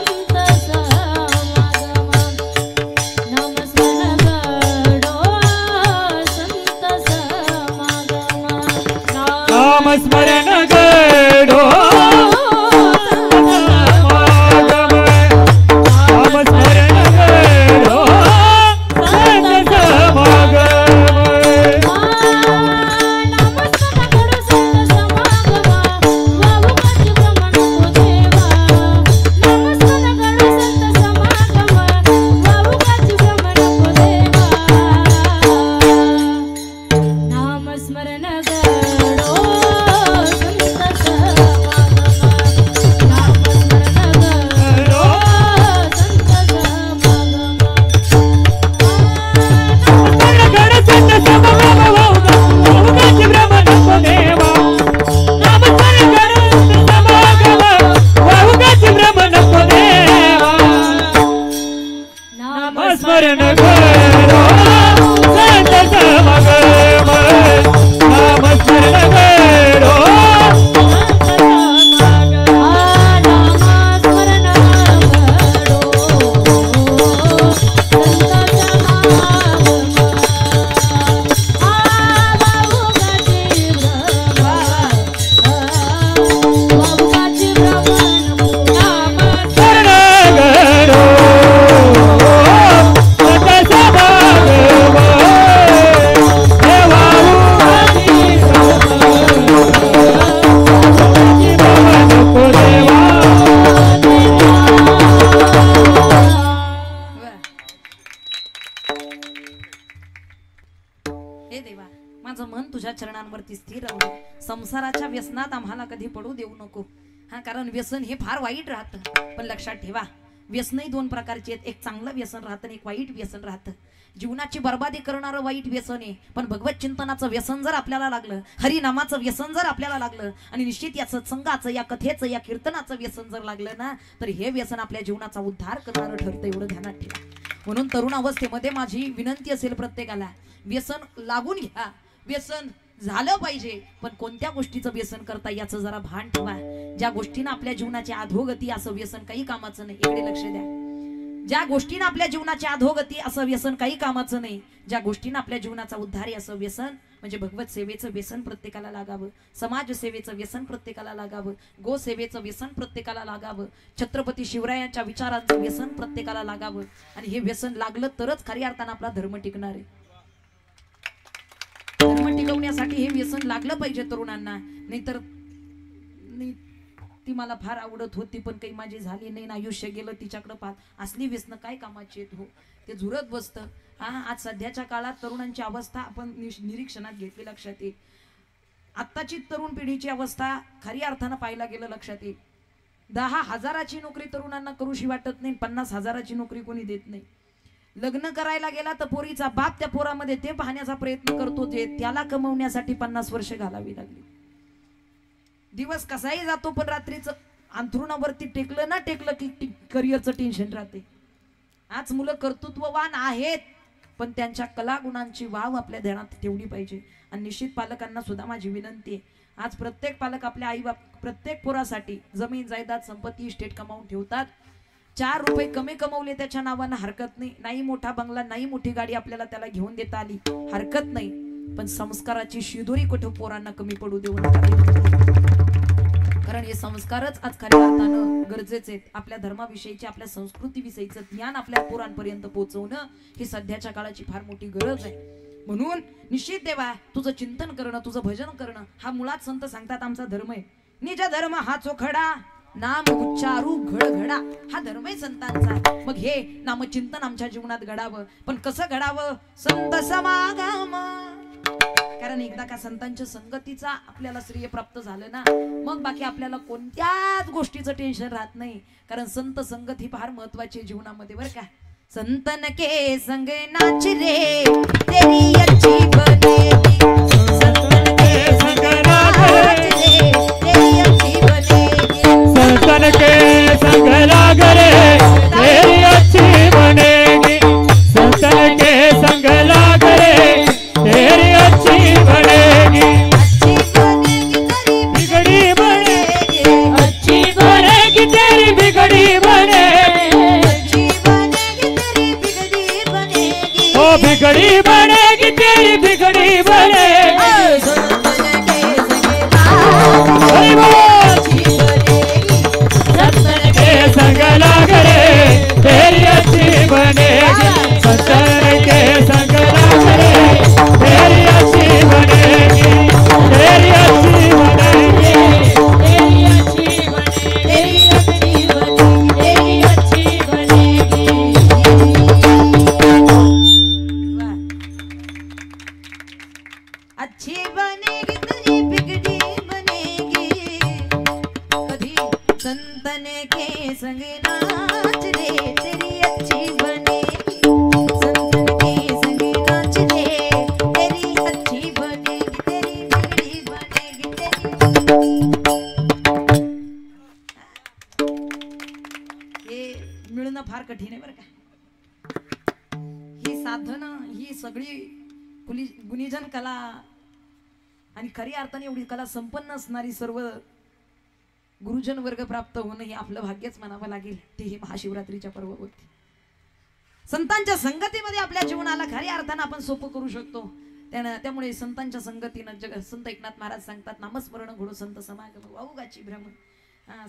संत समागम. नामस्मरण घडो चरणांवरती स्थिर राहू. संसाराच्या व्यसनात आम्हाला कधी पडू देऊ नको. हा, कारण व्यसन हे फार वाईट राहतं. पण लक्षात ठेवा, व्यसनही दोन प्रकारची आहेत. एक चांगलं व्यसन राहतं, एक वाईट व्यसन राहतं. जीवनाची बर्बादी करणारं वाईट व्यसन आहे, पण भगवत चिंतनाचं व्यसन जर आपल्याला लागलं, हरिनामाचं व्यसन जर आपल्याला लागलं, आणि निश्चित या सत्संगाचं, या कथेचं, या कीर्तनाचं व्यसन जर लागलं ना, तर हे व्यसन आपल्या जीवनाचा उद्धार करणारं ठरतं. एवढं ध्यानात ठेवा. म्हणून तरुण अवस्थेमध्ये माझी विनंती असेल प्रत्येकाला, व्यसन लागून घ्या, व्यसन झालं पाहिजे, पण कोणत्या गोष्टीचं व्यसन करता याचं जरा भान ठेवा. ज्या गोष्टीनं आपल्या जीवनाची अधोगती, असं व्यसन काही कामाचं नाही. इकडे लक्ष द्या. ज्या गोष्टीनं आपल्या जीवनाची अधोगती, असं व्यसन काही कामाचं नाही. ज्या गोष्टीनं आपल्या जीवनाचा उद्धार आहे, असं व्यसन म्हणजे भगवत सेवेचं व्यसन प्रत्येकाला लागावं, समाज सेवेचं व्यसन प्रत्येकाला लागावं, गोसेवेचं व्यसन प्रत्येकाला लागावं, छत्रपती शिवरायांच्या विचारांचं व्यसन प्रत्येकाला लागावं. आणि हे व्यसन लागलं तरच खऱ्या अर्थानं आपला धर्म टिकणार आहे. धर्म टिकवण्यासाठी हे व्यसन लागलं पाहिजे तरुणांना. नाहीतर ती मला फार आवडत होती, पण काही माझी झाली नाही, आयुष्य गेलं तिच्याकडे पाहत. असली व्यसन काय कामाची आहेत हो, ते झुरत बसतं. हा, आज सध्याच्या काळात तरुणांची अवस्था आपण निरीक्षणात घेतली, लक्षात येईल. आत्ताची तरुण पिढीची अवस्था खऱ्या अर्थानं पाहायला गेलं लक्षात येईल. 10,000ची नोकरी तरुणांना करूशी वाटत नाही, 50,000ची नोकरी कोणी देत नाही. लग्न करायला गेला तर पोरीचा बाप त्या पोरामध्ये ते पाहण्याचा प्रयत्न करतो, जे त्याला कमवण्यासाठी 50 वर्ष घालावी लागली. दिवस कसाही जातो, पण रात्रीचं अंथरुणावरती टेकलं ना टेकलं की करिअरचं टेन्शन राहते. आज मुलं कर्तृत्ववान आहेत, पण त्यांच्या कलागुणांची वाव आपल्या ध्यानात ठेवली पाहिजे. आणि निश्चित पालकांना सुद्धा माझी विनंती आहे, आज प्रत्येक पालक आपल्या आई बाप प्रत्येक पोरासाठी जमीन जायदाद संपत्ती इस्टेट कमावून ठेवतात. 4 रुपये कमी कमवले त्याच्या नावानं हरकत नाही. नाही मोठा बंगला, नाही मोठी गाडी आपल्याला त्याला घेऊन देता आली, हरकत नाही. पण संस्काराची शिदोरी कुठे पोरांना कमी पडू देऊ नका. कारण हे संस्कारच आज खऱ्या अर्थानं गरजेचे आहेत. आपल्या धर्माविषयीचे, आपल्या संस्कृतीविषयीचं ज्ञान आपल्या पोरांपर्यंत पोहोचवणं ही सध्याच्या काळाची फार मोठी गरज आहे. म्हणून निश्चित देवा तुझं चिंतन करणं, तुझं भजन करणं हा मुळात संत सांगतात आमचा धर्म आहे. निज धर्म हा चोखडा, नाम उच्चारू घडघडा, हा धर्म आहे संतांचा. मग हे नामचिंतन आमच्या जीवनात घडावं. पण कसं घडावं? संत समागम. कारण एकदा का संतांच्या संगतीचा आपल्याला श्रेय प्राप्त झालं ना, मग बाकी आपल्याला कोणत्याच गोष्टीचं टेन्शन राहत नाही. कारण संत संगत ही फार महत्वाची आहे जीवनामध्ये बरं का. संतन के संग नाच रे तेरी अच्छी बनेगी, संतन के संग नाच रे तेरी अच्छी बनेगी, संतन के संग लाग रे तेरी अच्छी बनेगी, संतन के संग लाग रे तेरी अच्छी बनेगी, अच्छी बनेगी तेरी बिगड़ी बनेगी, अच्छी बिगड़ी बनेगी, बनेगी तेरी बिगड़ी बनेगी, अच्छी बनेगी तेरी बिगड़ी बनेगी, ओ बिगड़ी बनेगी तेरी बिगड़ी बनेगी, संतन के संग नाच हरि बोल। अच्छी बनेगी, संतन के संग लाग रे तेरी अच्छी बनेगी, संतन के संग लाग रे तेरी अच्छी बनेगी, तेरी अच्छी बनेगी, तेरी अच्छी बनेगी, तेरी अच्छी बनेगी, तेरी अच्छी बनेगी। वाह। अच्छी बनेगी तेरी बिगड़ी बनेगी, कभी संतन के संग नाच रे तेरी अच्छी बनेगी, संतन के संग नाच रे तेरी अच्छी बनेगी, तेरी बिगड़ी बनेगी, हे मिळणं फार कठीण आहे बरं का. ही साधन ही सगळी गुणीजन कला आणि खरी अर्थाने एवढी कला संपन्न असणारी सर्व गुरुजन वर्ग प्राप्त होणं हे आपलं भाग्यच म्हणावं लागेल. तेही महाशिवरात्रीच्या पर्वावरती संतांच्या संगतीमध्ये आपल्या जीवनाला खऱ्या अर्थानं आपण सोपं करू शकतो. त्यामुळे संतांच्या संगतीनं जग संत एकनाथ महाराज सांगतात नामस्मरण घडो संत समागम वाऊगाची भ्रमण.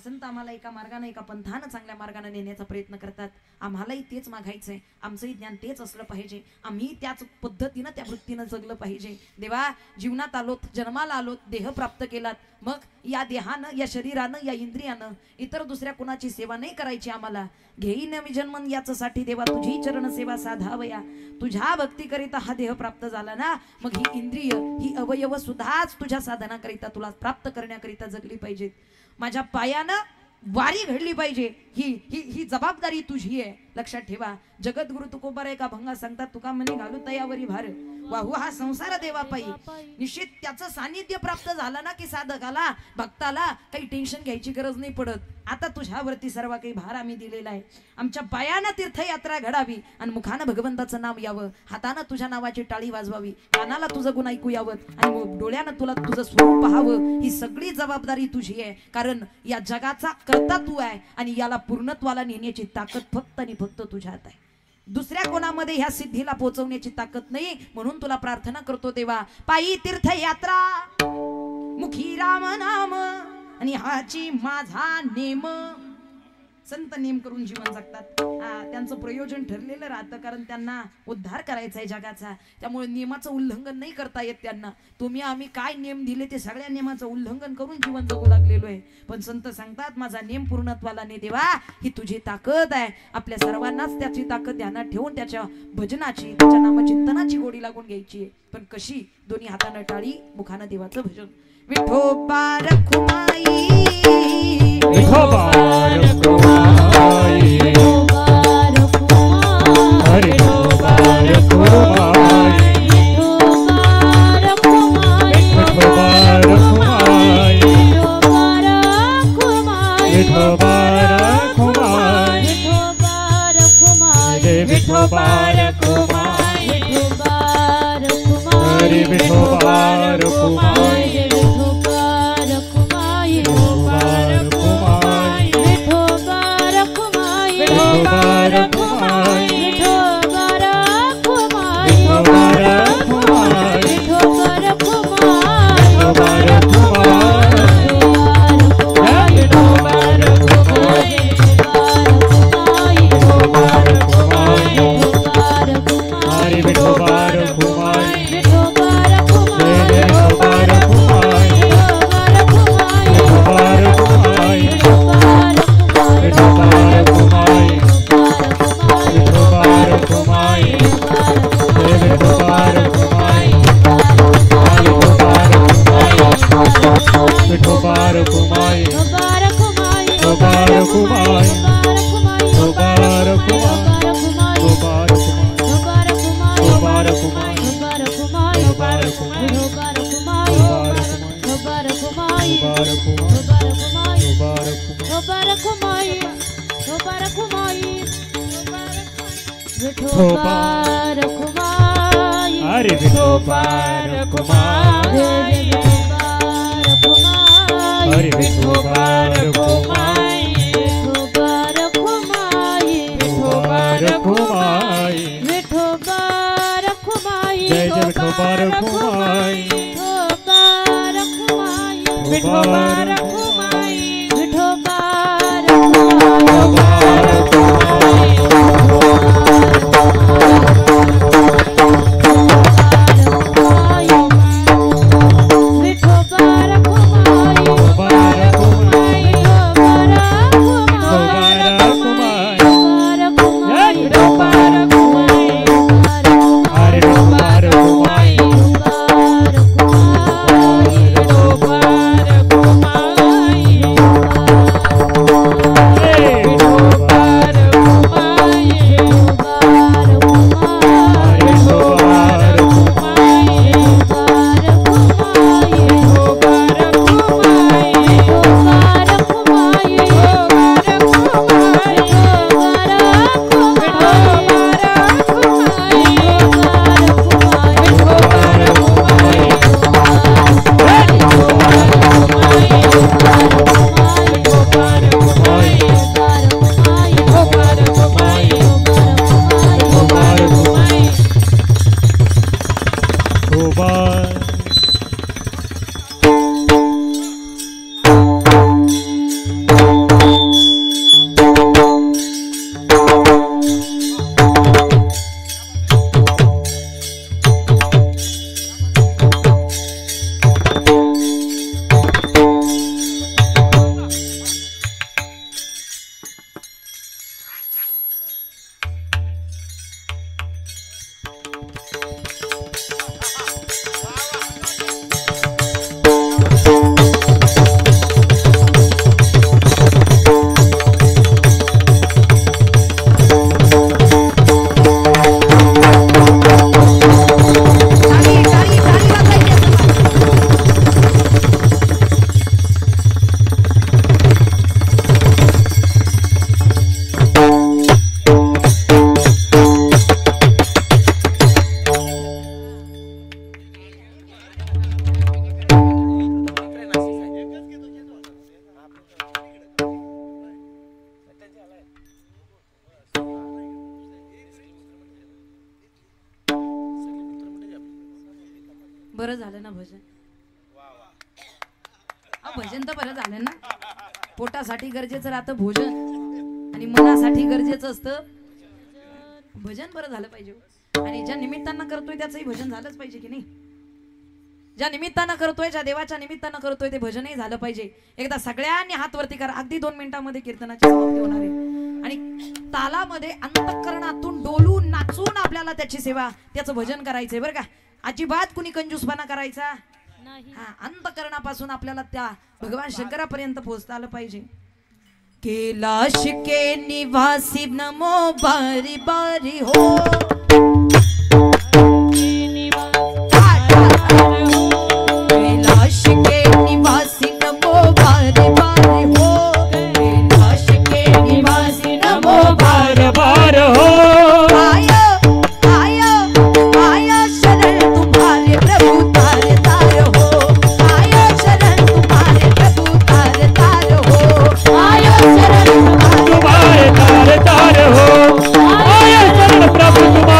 संत आम्हाला एका मार्गाने एका पंथानं चांगल्या मार्गाने नेण्याचा प्रयत्न करतात. आम्हालाही तेच मागायचंय, आमचंही ज्ञान तेच असलं पाहिजे, आम्ही त्याच पद्धतीनं त्या वृत्तीनं जगलं पाहिजे. देवा जीवनात आलोत, जन्माला आलोत, देह प्राप्त केलात, मग या देहानं या शरीरानं या इंद्रियानं इतर दुसऱ्या कोणाची सेवा नाही करायची. आम्हाला घेईन मी जन्मन याच्यासाठी देवा तुझी चरण सेवा साधावया. तुझ्या भक्तीकरिता हा देह प्राप्त झाला ना, मग ही इंद्रिय ही अवयव सुद्धाच तुझ्या साधनाकरिता तुला प्राप्त करण्याकरिता जगली पाहिजेत. माझ्या पायानं वारी घडली पाहिजे, ही ही ही जबाबदारी तुझी आहे. लक्षात ठेवा. जगद्गुरु तुकोबार एका भंगा सांगतात तुका म्हणे घालू तयावरी भार वाहू हा संसार देवा पायी. निश्चित त्याचं सानिध्य प्राप्त झालं ना की साधकाला भक्ताला काही टेन्शन घ्यायची गरज नाही पडत. आता तुझ्यावरती सर्व काही भार आम्ही दिलेला आहे. आमच्या पायानं तीर्थयात्रा घडावी आणि मुखानं भगवंताचं नाव यावं, हातानं तुझ्या नावाची टाळी वाजवावी, कानाला तुझं गुण ऐकू यावं आणि डोळ्यानं तुला तुझं स्वरूप पाहावं. ही सगळी जबाबदारी तुझी आहे. कारण या जगाचा कर्ता तू आहे आणि याला पूर्णत्वाला नेण्याची ताकद फक्त आणि फक्त तुझ्यात आहे. दुसऱ्या कोणामध्ये ह्या सिद्धीला पोहोचवण्याची ताकद नाही. म्हणून तुला प्रार्थना करतो देवा, पायी तीर्थयात्रा मुखी राम नाम आणि हाची माझा नेम. संत नेम करून जीवन जगतात. त्यांचं प्रयोजन ठरलेलं राहतं, कारण त्यांना उद्धार करायचा आहे जगाचा. त्यामुळे नियमाचं उल्लंघन नाही करता येत त्यांना. तुम्ही आम्ही काय नियम दिले ते सगळ्या नियमाचं उल्लंघन करून जीवन जगू लागलेलो आहे. पण संत सांगतात माझा नेम पूर्णत्वाला ने देवा, ही तुझी ताकद आहे. आपल्या सर्वांनाच त्याची ताकद ध्यानात ठेवून त्याच्या भजनाची त्याच्या नामचिंतनाची गोडी लागून घ्यायची आहे. पण कशी? दोन्ही हातानं टाळी, मुखानं देवाचं भजन. विठोबा रखुमाई, विठोबा रखुमाई, हरि विठोबा रखुमाई, विठोबा रखुमाई, विठोबा रखुमाई, विठोबा रखुमाई, हरि विठोबा रखुमाई, अरे विठोबा रखुमाई, अरे विठोबा रखुमाई, जय जय विठोबा रखुमाई, विठोबा रखुमाई, बरं झालं ना भजन. भजन तर बरं झालं ना. पोटासाठी गरजेचं राहतं भोजन आणि मनासाठी गरजेचं असतं भजन. बरं झालं पाहिजे. आणि ज्या निमित्तानं करतोय त्याचंही भजन झालंच पाहिजे की नाही. ज्या निमित्तानं करतोय, ज्या देवाच्या निमित्तानं करतोय ते भजनही झालं पाहिजे. एकदा सगळ्यांनी हात वरती करा. अगदी 2 मिनिटांमध्ये कीर्तनाची समाप्ती होणार आहे. आणि तालामध्ये अंतःकरणातून डोलून नाचून आपल्याला त्याची सेवा, त्याचं भजन करायचंय बरं का. अजिबात कुणी कंजूसपणा करायचा नाही. हा, अंतःकरणापासून आपल्याला त्या भगवान शंकरापर्यंत पोहोचता आलं पाहिजे. कैलाश के निवासी नमो बारी बारी हो. कैलाश के निवासी नमो बारी बारी हो. कैलाश के निवासी नमो बार बार हो. प्रभु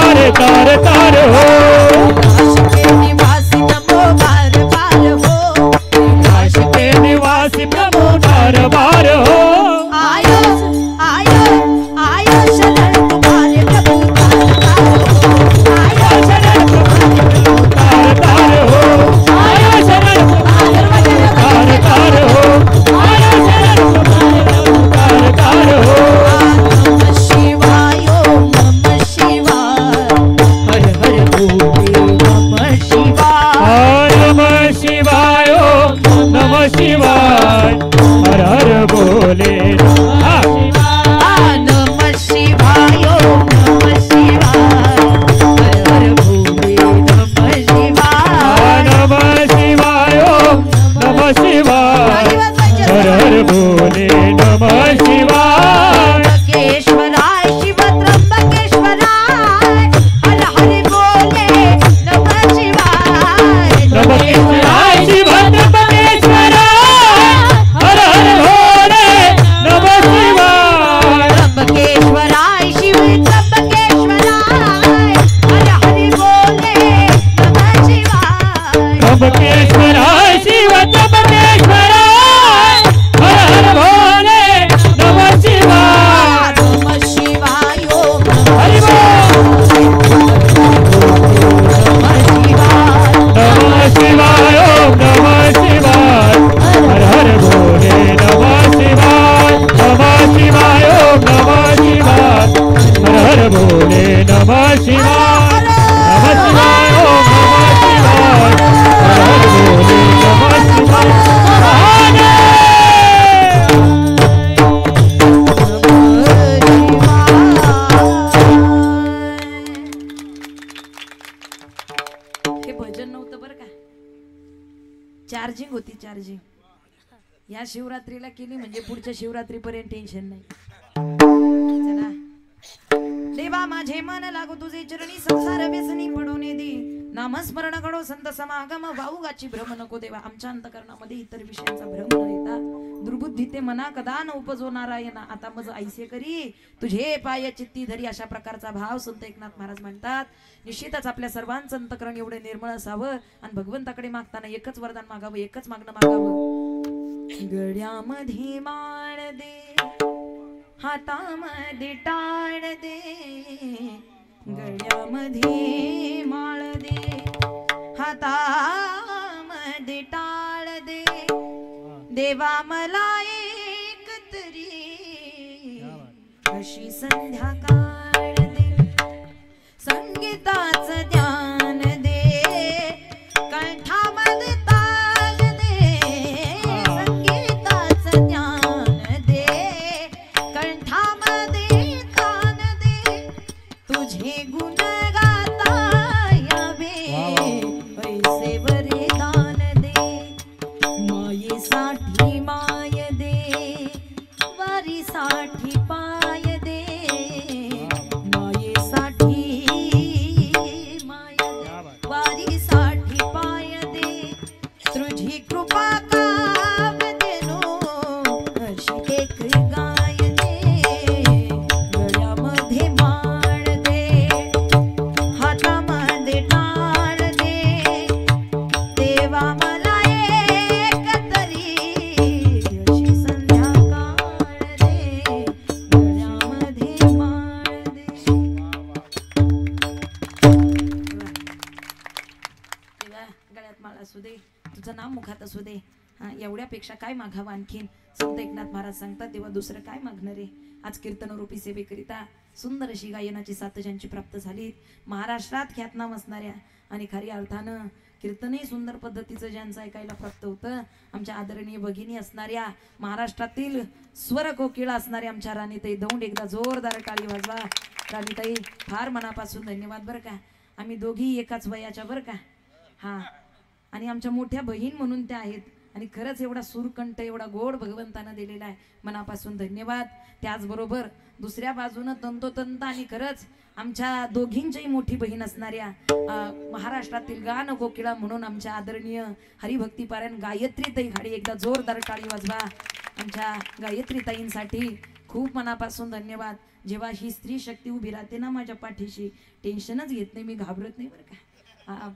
भजन नव्हतं बरं का, चार्जिंग होती चार्जिंग. या शिवरात्रीला केली म्हणजे पुढच्या शिवरात्रीपर्यंत टेन्शन नाही. चला देवा माझे मन लागू तुझे चरणी, संसार व्यसनी पडवणे दे. नामस्मरण घडो संत समागम, वाऊगाची भ्रम नको देवा. आमच्या अंतकरणामध्ये इतर विषयांचा भ्रम न येता दुर्बुद्धी ते मना कदा न उपजो नारायणा. आता मज ऐसे करी तुझे पाय चित्ती धरी, अशा प्रकारचा भाव संत एकनाथ महाराज म्हणतात. निश्चितच आपल्या सर्वांचं अंतकरण एवढे निर्मळ असावं आणि भगवंताकडे मागताना एकच वरदान मागावं, एकच मागणं मागावं. गळ्यामध्ये माळ दे, हातामध्ये टाळ दे. गळ्यामध्ये माळ दे, हातामध्ये टाळ दे. देवा मला एक तरी अशी संध्याकाळ दे. संगीताचं ध्यान दे, कंठामध्ये ताल दे. संगीताचं ध्यान दे, कंठामध्ये ताल दे. तुझे गुण गाता यावे ऐसे वरदान दे. मायेसाठी माय दे, वारीसाठी पाय दे. मायेसाठी माय दे, वारीसाठी पाय दे. तुझी कृपा काव देनो अशी एक गाय दे. गळ्यामध्ये माळ दे, हातामध्ये टाळ दे. देवा मला एक तरी अशी संध्याकाळ दे. गळ्यामध्ये माळ दे. देवा गळ्यात माळ असू दे, तुझं नाम मुखात असू दे. हा एवढ्यापेक्षा काय मागावं आणखीन. संत एकनाथ महाराज सांगतात देवा दुसरं काय मागणार आहे. आज कीर्तनरूपी सेवेकरिता सुंदर अशी गायनाची साथ ज्यांची प्राप्त झाली, महाराष्ट्रात ख्यातनाम असणाऱ्या आणि खऱ्या अर्थानं कीर्तनही सुंदर पद्धतीचं ज्यांचं ऐकायला प्राप्त होतं, आमच्या आदरणीय भगिनी असणाऱ्या, महाराष्ट्रातील स्वर कोकिळा असणाऱ्या आमच्या राणीताई दौंड, एकदा जोरदार टाळी वाजवा. राणीताई फार मनापासून धन्यवाद बरं का. आम्ही दोघी एकाच वयाच्या बरं का. हा आणि आमच्या मोठ्या बहीण म्हणून त्या आहेत आणि खरंच एवढा सूरकंठ एवढा गोड भगवंतानं दिलेला आहे, मनापासून धन्यवाद. त्याचबरोबर दुसऱ्या बाजूनं तंतोतंत आणि खरंच आमच्या दोघींच्याही मोठी बहीण असणाऱ्या महाराष्ट्रातील गान कोकिळा म्हणून आमच्या आदरणीय हरिभक्तीपारायण गायत्रीताई घाडी, एकदा जोरदार टाळी वाजवा. आमच्या गायत्रीताईंसाठी खूप मनापासून धन्यवाद. जेव्हा ही स्त्री शक्ती उभी राहते ना माझ्या पाठीशी, टेन्शनच घेत नाही, मी घाबरत नाही बरं का.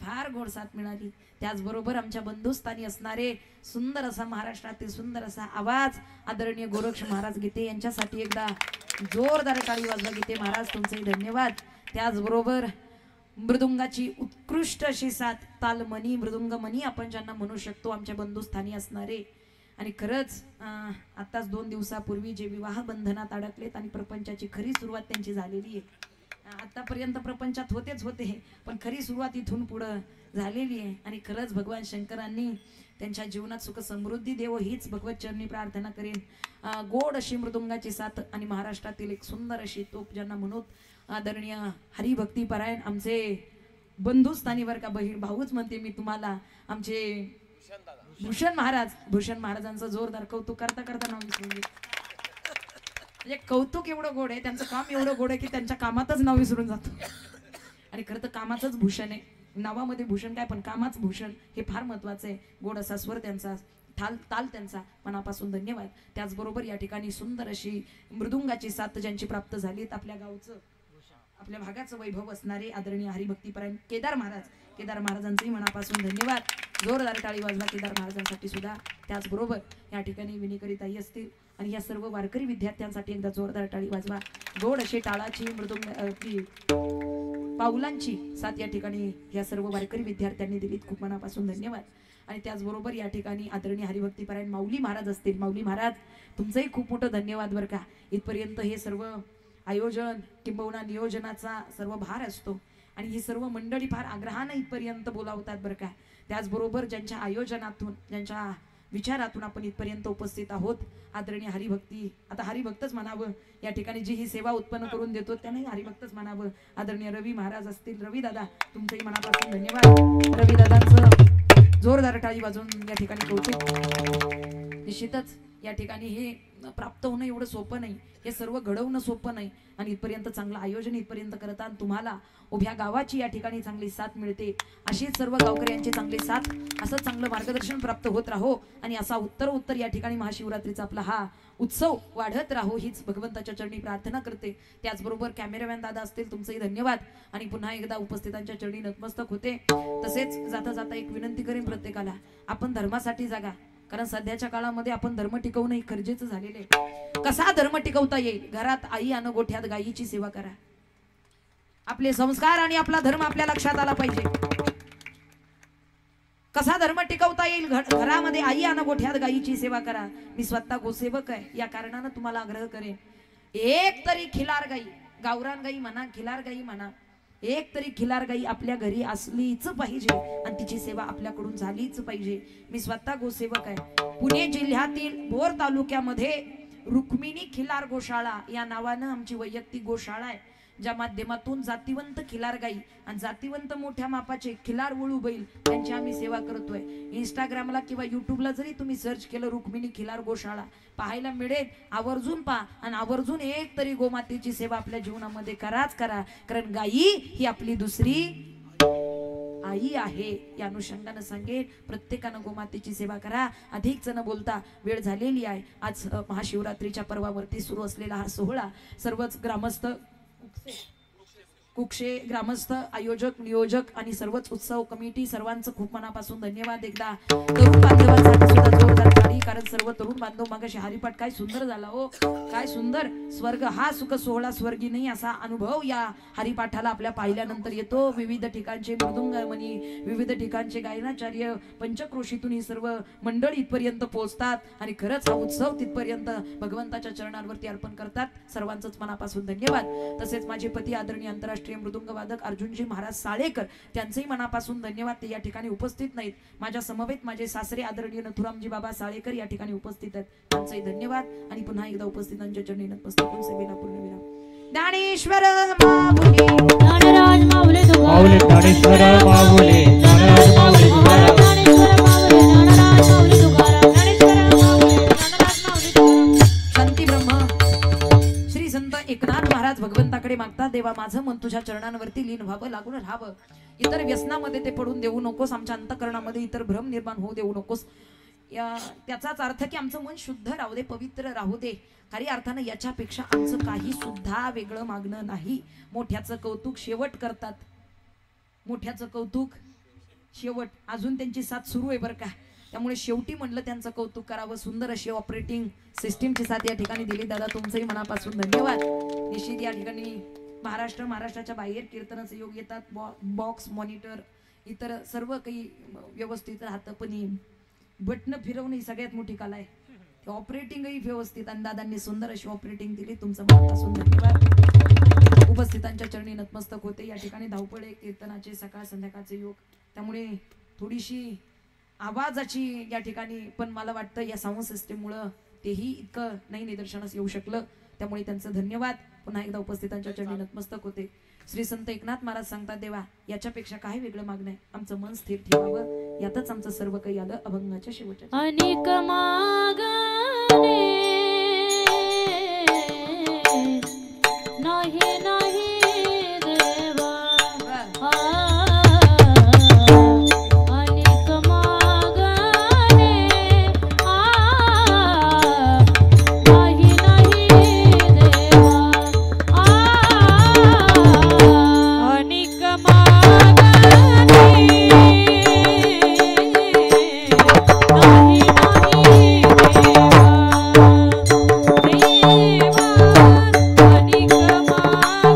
फार गोड साथ मिळाली. त्याचबरोबर आमच्या बंधुस्थानी असणारे सुंदर असा महाराष्ट्रातील सुंदर असा आवाज आदरणीय गोरक्ष महाराज गीते यांच्यासाठी एकदा जोरदार टाळी वाजवा. गीते महाराज तुमचेही धन्यवाद. त्याचबरोबर मृदुंगाची उत्कृष्ट अशी साथ, तालमणी मृदुंगमणी आपण ज्यांना म्हणू शकतो, आमच्या बंधुस्थानी असणारे आणि खरंच आताच 2 दिवसापूर्वी जे विवाह बंधनात अडकलेत आणि प्रपंचाची खरी सुरुवात त्यांची झालेली आहे. आतापर्यंत प्रपंचात होते पण खरी सुरुवात इथून पुढं झालेली आहे आणि खरंच भगवान शंकरांनी त्यांच्या जीवनात सुख समृद्धी देव हीच भगवत चरणी प्रार्थना करेन. गोड अशी मृदुंगाची साथ आणि महाराष्ट्रातील एक सुंदर अशी तोप ज्यांना म्हणून आदरणीय हरिभक्तीपरायण आमचे बंधुस्थानी बरं का, बहीण भाऊच म्हणते मी तुम्हाला, आमचे भूषण महाराजांचं जोरदार कौतुक करता करता नाव विसरून गेले. म्हणजे कौतुक एवढं गोड आहे, त्यांचं काम एवढं गोड आहे की त्यांच्या कामातच नाव विसरून जातो. आणि खरं तर कामाचंच भूषण आहे, नावामध्ये भूषण काय पण कामाच भूषण हे फार महत्वाचं आहे. गोड असा स्वर त्यांचा, ताल त्यांचा, मनापासून धन्यवाद. त्याचबरोबर या ठिकाणी सुंदर अशी मृदुंगाची साथ ज्यांची प्राप्त झाली, आपल्या गावचं आपल्या भागाचं वैभव असणारे आदरणीय हरिभक्तीपरायण केदार महाराजांचंही मनापासून धन्यवाद. जोरदार टाळी वाजवा केदार महाराजांसाठी सुद्धा. त्याचबरोबर या ठिकाणी विनिकरिताई असतील आणि या सर्व वारकरी विद्यार्थ्यांसाठी एकदा जोरदार टाळी वाजवा. गोड अशी टाळाची मृदुंग पाऊलांची साथ या ठिकाणी या सर्व वारकरी विद्यार्थ्यांनी दिलीत, खूप मनापासून धन्यवाद. आणि त्याचबरोबर या ठिकाणी आदरणीय हरिभक्तीपरायण माऊली महाराज असतील, माऊली महाराज तुमचंही खूप मोठं धन्यवाद बरं का. इथपर्यंत हे सर्व आयोजन किंबहुना नियोजनाचा सर्व भार असतो आणि ही सर्व मंडळी फार आग्रहाने इथपर्यंत बोलावतात बरं का. त्याचबरोबर ज्यांच्या आयोजनातून, ज्यांच्या विचारातून आपण इथपर्यंत उपस्थित आहोत. आदरणीय हरिभक्ती, आता हरिभक्तच म्हणावं, या ठिकाणी जी ही सेवा उत्पन्न करून देतो त्यांनाही हरिभक्तच म्हणावं. आदरणीय रवी महाराज असतील, रवी दादा तुमचंही मनापासून धन्यवाद. रवी दादांचं जोरदार टाळी वाजवून या ठिकाणी कौतुक. निश्चितच या ठिकाणी हे प्राप्त होणं एवढं सोपं नाही, हे सर्व घडवणं सोपं नाही. आणि इथपर्यंत चांगलं आयोजन इथपर्यंत करतात, तुम्हाला उभ्या गावाची या ठिकाणी चांगली साथ मिळते. अशीच सर्व गावकऱ्यांची चांगली साथ, असं चांगलं मार्गदर्शन प्राप्त होत राहो आणि असा उत्तर या ठिकाणी महाशिवरात्रीचा आपला हा उत्सव वाढत राहो हीच भगवंताच्या चरणी प्रार्थना करते. त्याचबरोबर कॅमेरामॅन दादा असतील, तुमचंही धन्यवाद. आणि पुन्हा एकदा उपस्थितांच्या चरणी नतमस्तक होते. तसेच जाता जाता एक विनंती करेन प्रत्येकाला, आपण धर्मासाठी जागा, कारण सध्याच्या काळामध्ये आपण धर्म टिकवणं हे गरजेचं झालेलं आहे. कसा धर्म टिकवता येईल? घरात आई आणि गोठ्यात गायीची सेवा करा. आपले संस्कार आणि आपला धर्म आपल्या लक्षात आला पाहिजे. कसा धर्म टिकवता येईल? घरामध्ये आई आणि गोठ्यात गायीची सेवा करा. मी स्वतः गोसेवक आहे, या कारणानं तुम्हाला आग्रह करेन, एक तरी खिलार गाई, गावरान गाई म्हणा, खिलार गाई म्हणा, एक तरी खिलार गाई आपल्या घरी असलीच पाहिजे आणि तिची सेवा आपल्याकडून झालीच पाहिजे. मी स्वतः गोसेवक आहे. पुणे जिल्ह्यातील भोर तालुक्यामध्ये रुक्मिणी खिलार गोशाळा या नावानं आमची वैयक्तिक गोशाळा आहे, ज्या माध्यमातून जातीवंत खिलार गाई आणि जातीवंत मोठ्या मापाचे खिलार वळू बैल यांची आम्ही सेवा करतोय. इंस्टाग्रामला किंवा युट्यूबला जरी तुम्ही सर्च केलं रुक्मिणी खिलार गोशाळा पाहायला मिळेल. आवर्जून पहा आणि आवर्जून एक तरी गोमातेची सेवा आपल्या जीवनामध्ये कराच करा, कारण गाई ही आपली दुसरी आई आहे. या अनुषंगानं सांगेन, प्रत्येकानं गोमातेची सेवा करा. अधिकच न बोलता वेळ झालेली आहे. आज महाशिवरात्रीच्या पर्वावरती सुरू असलेला हा सोहळा सर्वच ग्रामस्थ, कुक्षे ग्रामस्थ, आयोजक, नियोजक आणि सर्वच उत्सव कमिटी सर्वांचं खूप मनापासून धन्यवाद. एकदा तरुण बांधवांसाठी सुद्धा जोरदार ताली, कारण सर्व तरुण बांधव मागाशी हरिपाठ काय सुंदर झाला हो, काय सुंदर. स्वर्ग हा सुख सोहळा स्वर्गी नाही असा अनुभव या हरिपाठाला आपल्या पाहिल्यानंतर येतो. विविध ठिकाणचे मृदुंगमणी, विविध ठिकाणचे गायनाचार्य, पंचक्रोशीतून ही सर्व मंडळ इथपर्यंत पोहोचतात आणि खरंच हा उत्सव तिथपर्यंत भगवंताच्या चरणांवरती अर्पण करतात. सर्वांचंच मनापासून धन्यवाद. तसेच माझे पती आदरणीय आंतरराष्ट्रीय मृदुंग वादक अर्जुनजी महाराज साळेकर, त्यांचेही मनापासून धन्यवाद. ते या ठिकाणी उपस्थित नाहीत. माझ्या समवेत माझे सासरे आदरणीय नथुरामजी बाबा साळेकर या ठिकाणी उपस्थित आहेत, त्यांचेही धन्यवाद. आणि पुन्हा एकदा उपस्थितांच्या चरणी नतमस्तक होऊन सेवेला पूर्ण विराम. ज्ञानेश्वर माऊली, ज्ञानराज माऊली माऊली ज्ञानेश्वर माऊली, ज्ञानराज माऊली तुकाराम, ज्ञानेश्वर माऊली, ज्ञानराज माऊली तुकाराम, ज्ञानेश्वर माऊली, ज्ञानराज माऊली तुकाराम. शांती ब्रह्म श्री संत एकनाथ महाराज भगवंताकडे मागतात, देवा माझं मन तुझ्या चरणांवरती लीन व्हावं, लागून राहावं. इतर व्यसनामध्ये ते पडून देऊ नकोस. आमच्या अंतःकरणामध्ये इतर भ्रम निर्माण होऊ देऊ नकोस. त्याचाच अर्थ की आमचं मन शुद्ध राहू दे, पवित्र राहू दे. खरी अर्थानं याच्यापेक्षा आमचं काही सुद्धा वेगळं मागणं नाही. मोठ्याचं कौतुक शेवट करतात, मोठ्याचं कौतुक शेवट. अजून त्यांची साथ सुरू आहे बरं का, त्यामुळे शेवटी म्हणलं त्यांचं कौतुक करावं. सुंदर अशी ऑपरेटिंग सिस्टीमची साथ या ठिकाणी दिली. दादा तुमचंही मनापासून धन्यवाद. निश्चित या ठिकाणी महाराष्ट्राच्या बाहेर कीर्तनाचे योग येतात. बॉक्स, मॉनिटर, इतर सर्व काही व्यवस्थित राहतं, पण बटणं फिरवणं ही सगळ्यात मोठी कला आहे. ऑपरेटिंगही व्यवस्थित आणि दादांनी सुंदर अशी ऑपरेटिंग दिली. तुमचं मनापासून धन्यवाद. उपस्थितांच्या चरणी नतमस्तक होते. या ठिकाणी धावपळ आहे, कीर्तनाचे सकाळ संध्याकाळचे योग, त्यामुळे थोडीशी आवाजाची या ठिकाणी, पण मला वाटतं या साऊंड सिस्टीममुळं तेही इतकं नाही निदर्शनास येऊ शकलं, त्यामुळे त्यांचं धन्यवाद. पुन्हा एकदा उपस्थितांच्या चरणी नतमस्तक होते. श्री संत एकनाथ महाराज सांगतात, देवा याच्यापेक्षा काय वेगळं मागणं आहे, आमचं मन स्थिर ठेवावं, यातच आमचं सर्व काही आलं. अभंगाच्या शेवटच्या अनेक मागणे नाही नाही देवा, अनेक मागणे नाही नाही देवा, अनेक मागणे नाही नाही देवा, देवा अनेक मागणे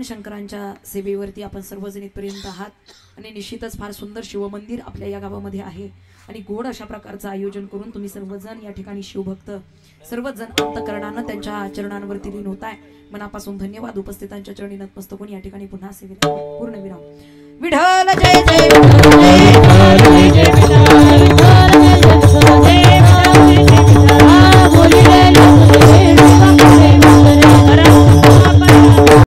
शंकरांच्या सेवेवरती आपण सर्वजण इथपर्यंत आहात आणि निश्चितच फार सुंदर शिवमंदिर आपल्या या गावामध्ये आहे आणि गोड अशा प्रकारचं आयोजन करून तुम्ही सर्वजण या ठिकाणी शिवभक्त सर्वजण अंतःकरणानं त्यांच्या चरणांवरती लीन होत आहे. मनापासून धन्यवाद. उपस्थितांच्या चरणी नतमस्तक होऊन या ठिकाणी पुन्हा सेवेला पूर्ण विराम. विठ्ठल जय जय